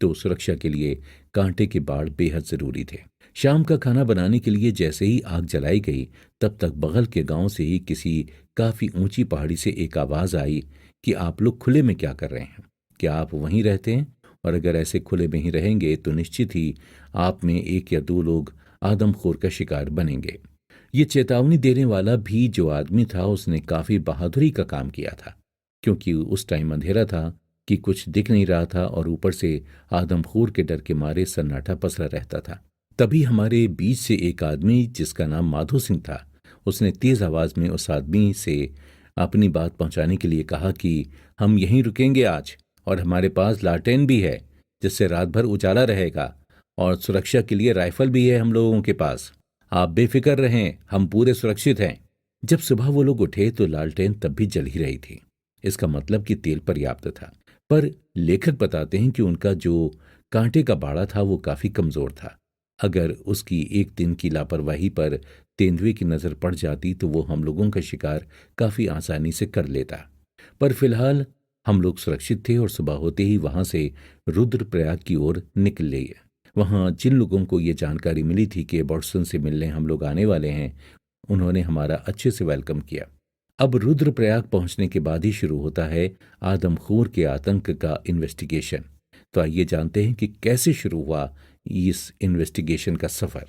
तो सुरक्षा के लिए कांटे के बाड़ बेहद जरूरी थे। शाम का खाना बनाने के लिए जैसे ही आग जलाई गई तब तक बगल के गांव से ही किसी काफी ऊंची पहाड़ी से एक आवाज आई कि आप लोग खुले में क्या कर रहे हैं? क्या आप वहीं रहते हैं? और अगर ऐसे खुले में ही रहेंगे तो निश्चित ही आप में 1 या 2 लोग आदमखोर का शिकार बनेंगे। ये चेतावनी देने वाला भी जो आदमी था उसने काफी बहादुरी का काम किया था, क्योंकि उस टाइम अंधेरा था कि कुछ दिख नहीं रहा था और ऊपर से आदमखोर के डर के मारे सन्नाटा पसरा रहता था। तभी हमारे बीच से एक आदमी जिसका नाम माधो सिंह था, उसने तेज आवाज में उस आदमी से अपनी बात पहुंचाने के लिए कहा कि हम यहीं रुकेंगे आज और हमारे पास लालटेन भी है जिससे रात भर उजाला रहेगा और सुरक्षा के लिए राइफल भी है हम लोगों के पास। आप बेफिक्र रहें, हम पूरे सुरक्षित हैं। जब सुबह वो लोग उठे तो लालटेन तब भी जल ही रही थी। इसका मतलब कि तेल पर्याप्त था। पर लेखक बताते हैं कि उनका जो कांटे का बाड़ा था वो काफी कमजोर था। अगर उसकी एक दिन की लापरवाही पर तेंदुए की नजर पड़ जाती तो वो हम लोगों का शिकार काफी आसानी से कर लेता। पर फिलहाल हम लोग सुरक्षित थे और सुबह होते ही वहां से रुद्रप्रयाग की ओर निकल लिए। वहां जिन लोगों को ये जानकारी मिली थी कि बॉटसन से मिलने हम लोग आने वाले हैं, उन्होंने हमारा अच्छे से वेलकम किया। अब रुद्रप्रयाग पहुंचने के बाद ही शुरू होता है आदमखोर के आतंक का इन्वेस्टिगेशन। तो आइए जानते हैं कि कैसे शुरू हुआ इस इन्वेस्टिगेशन का सफर।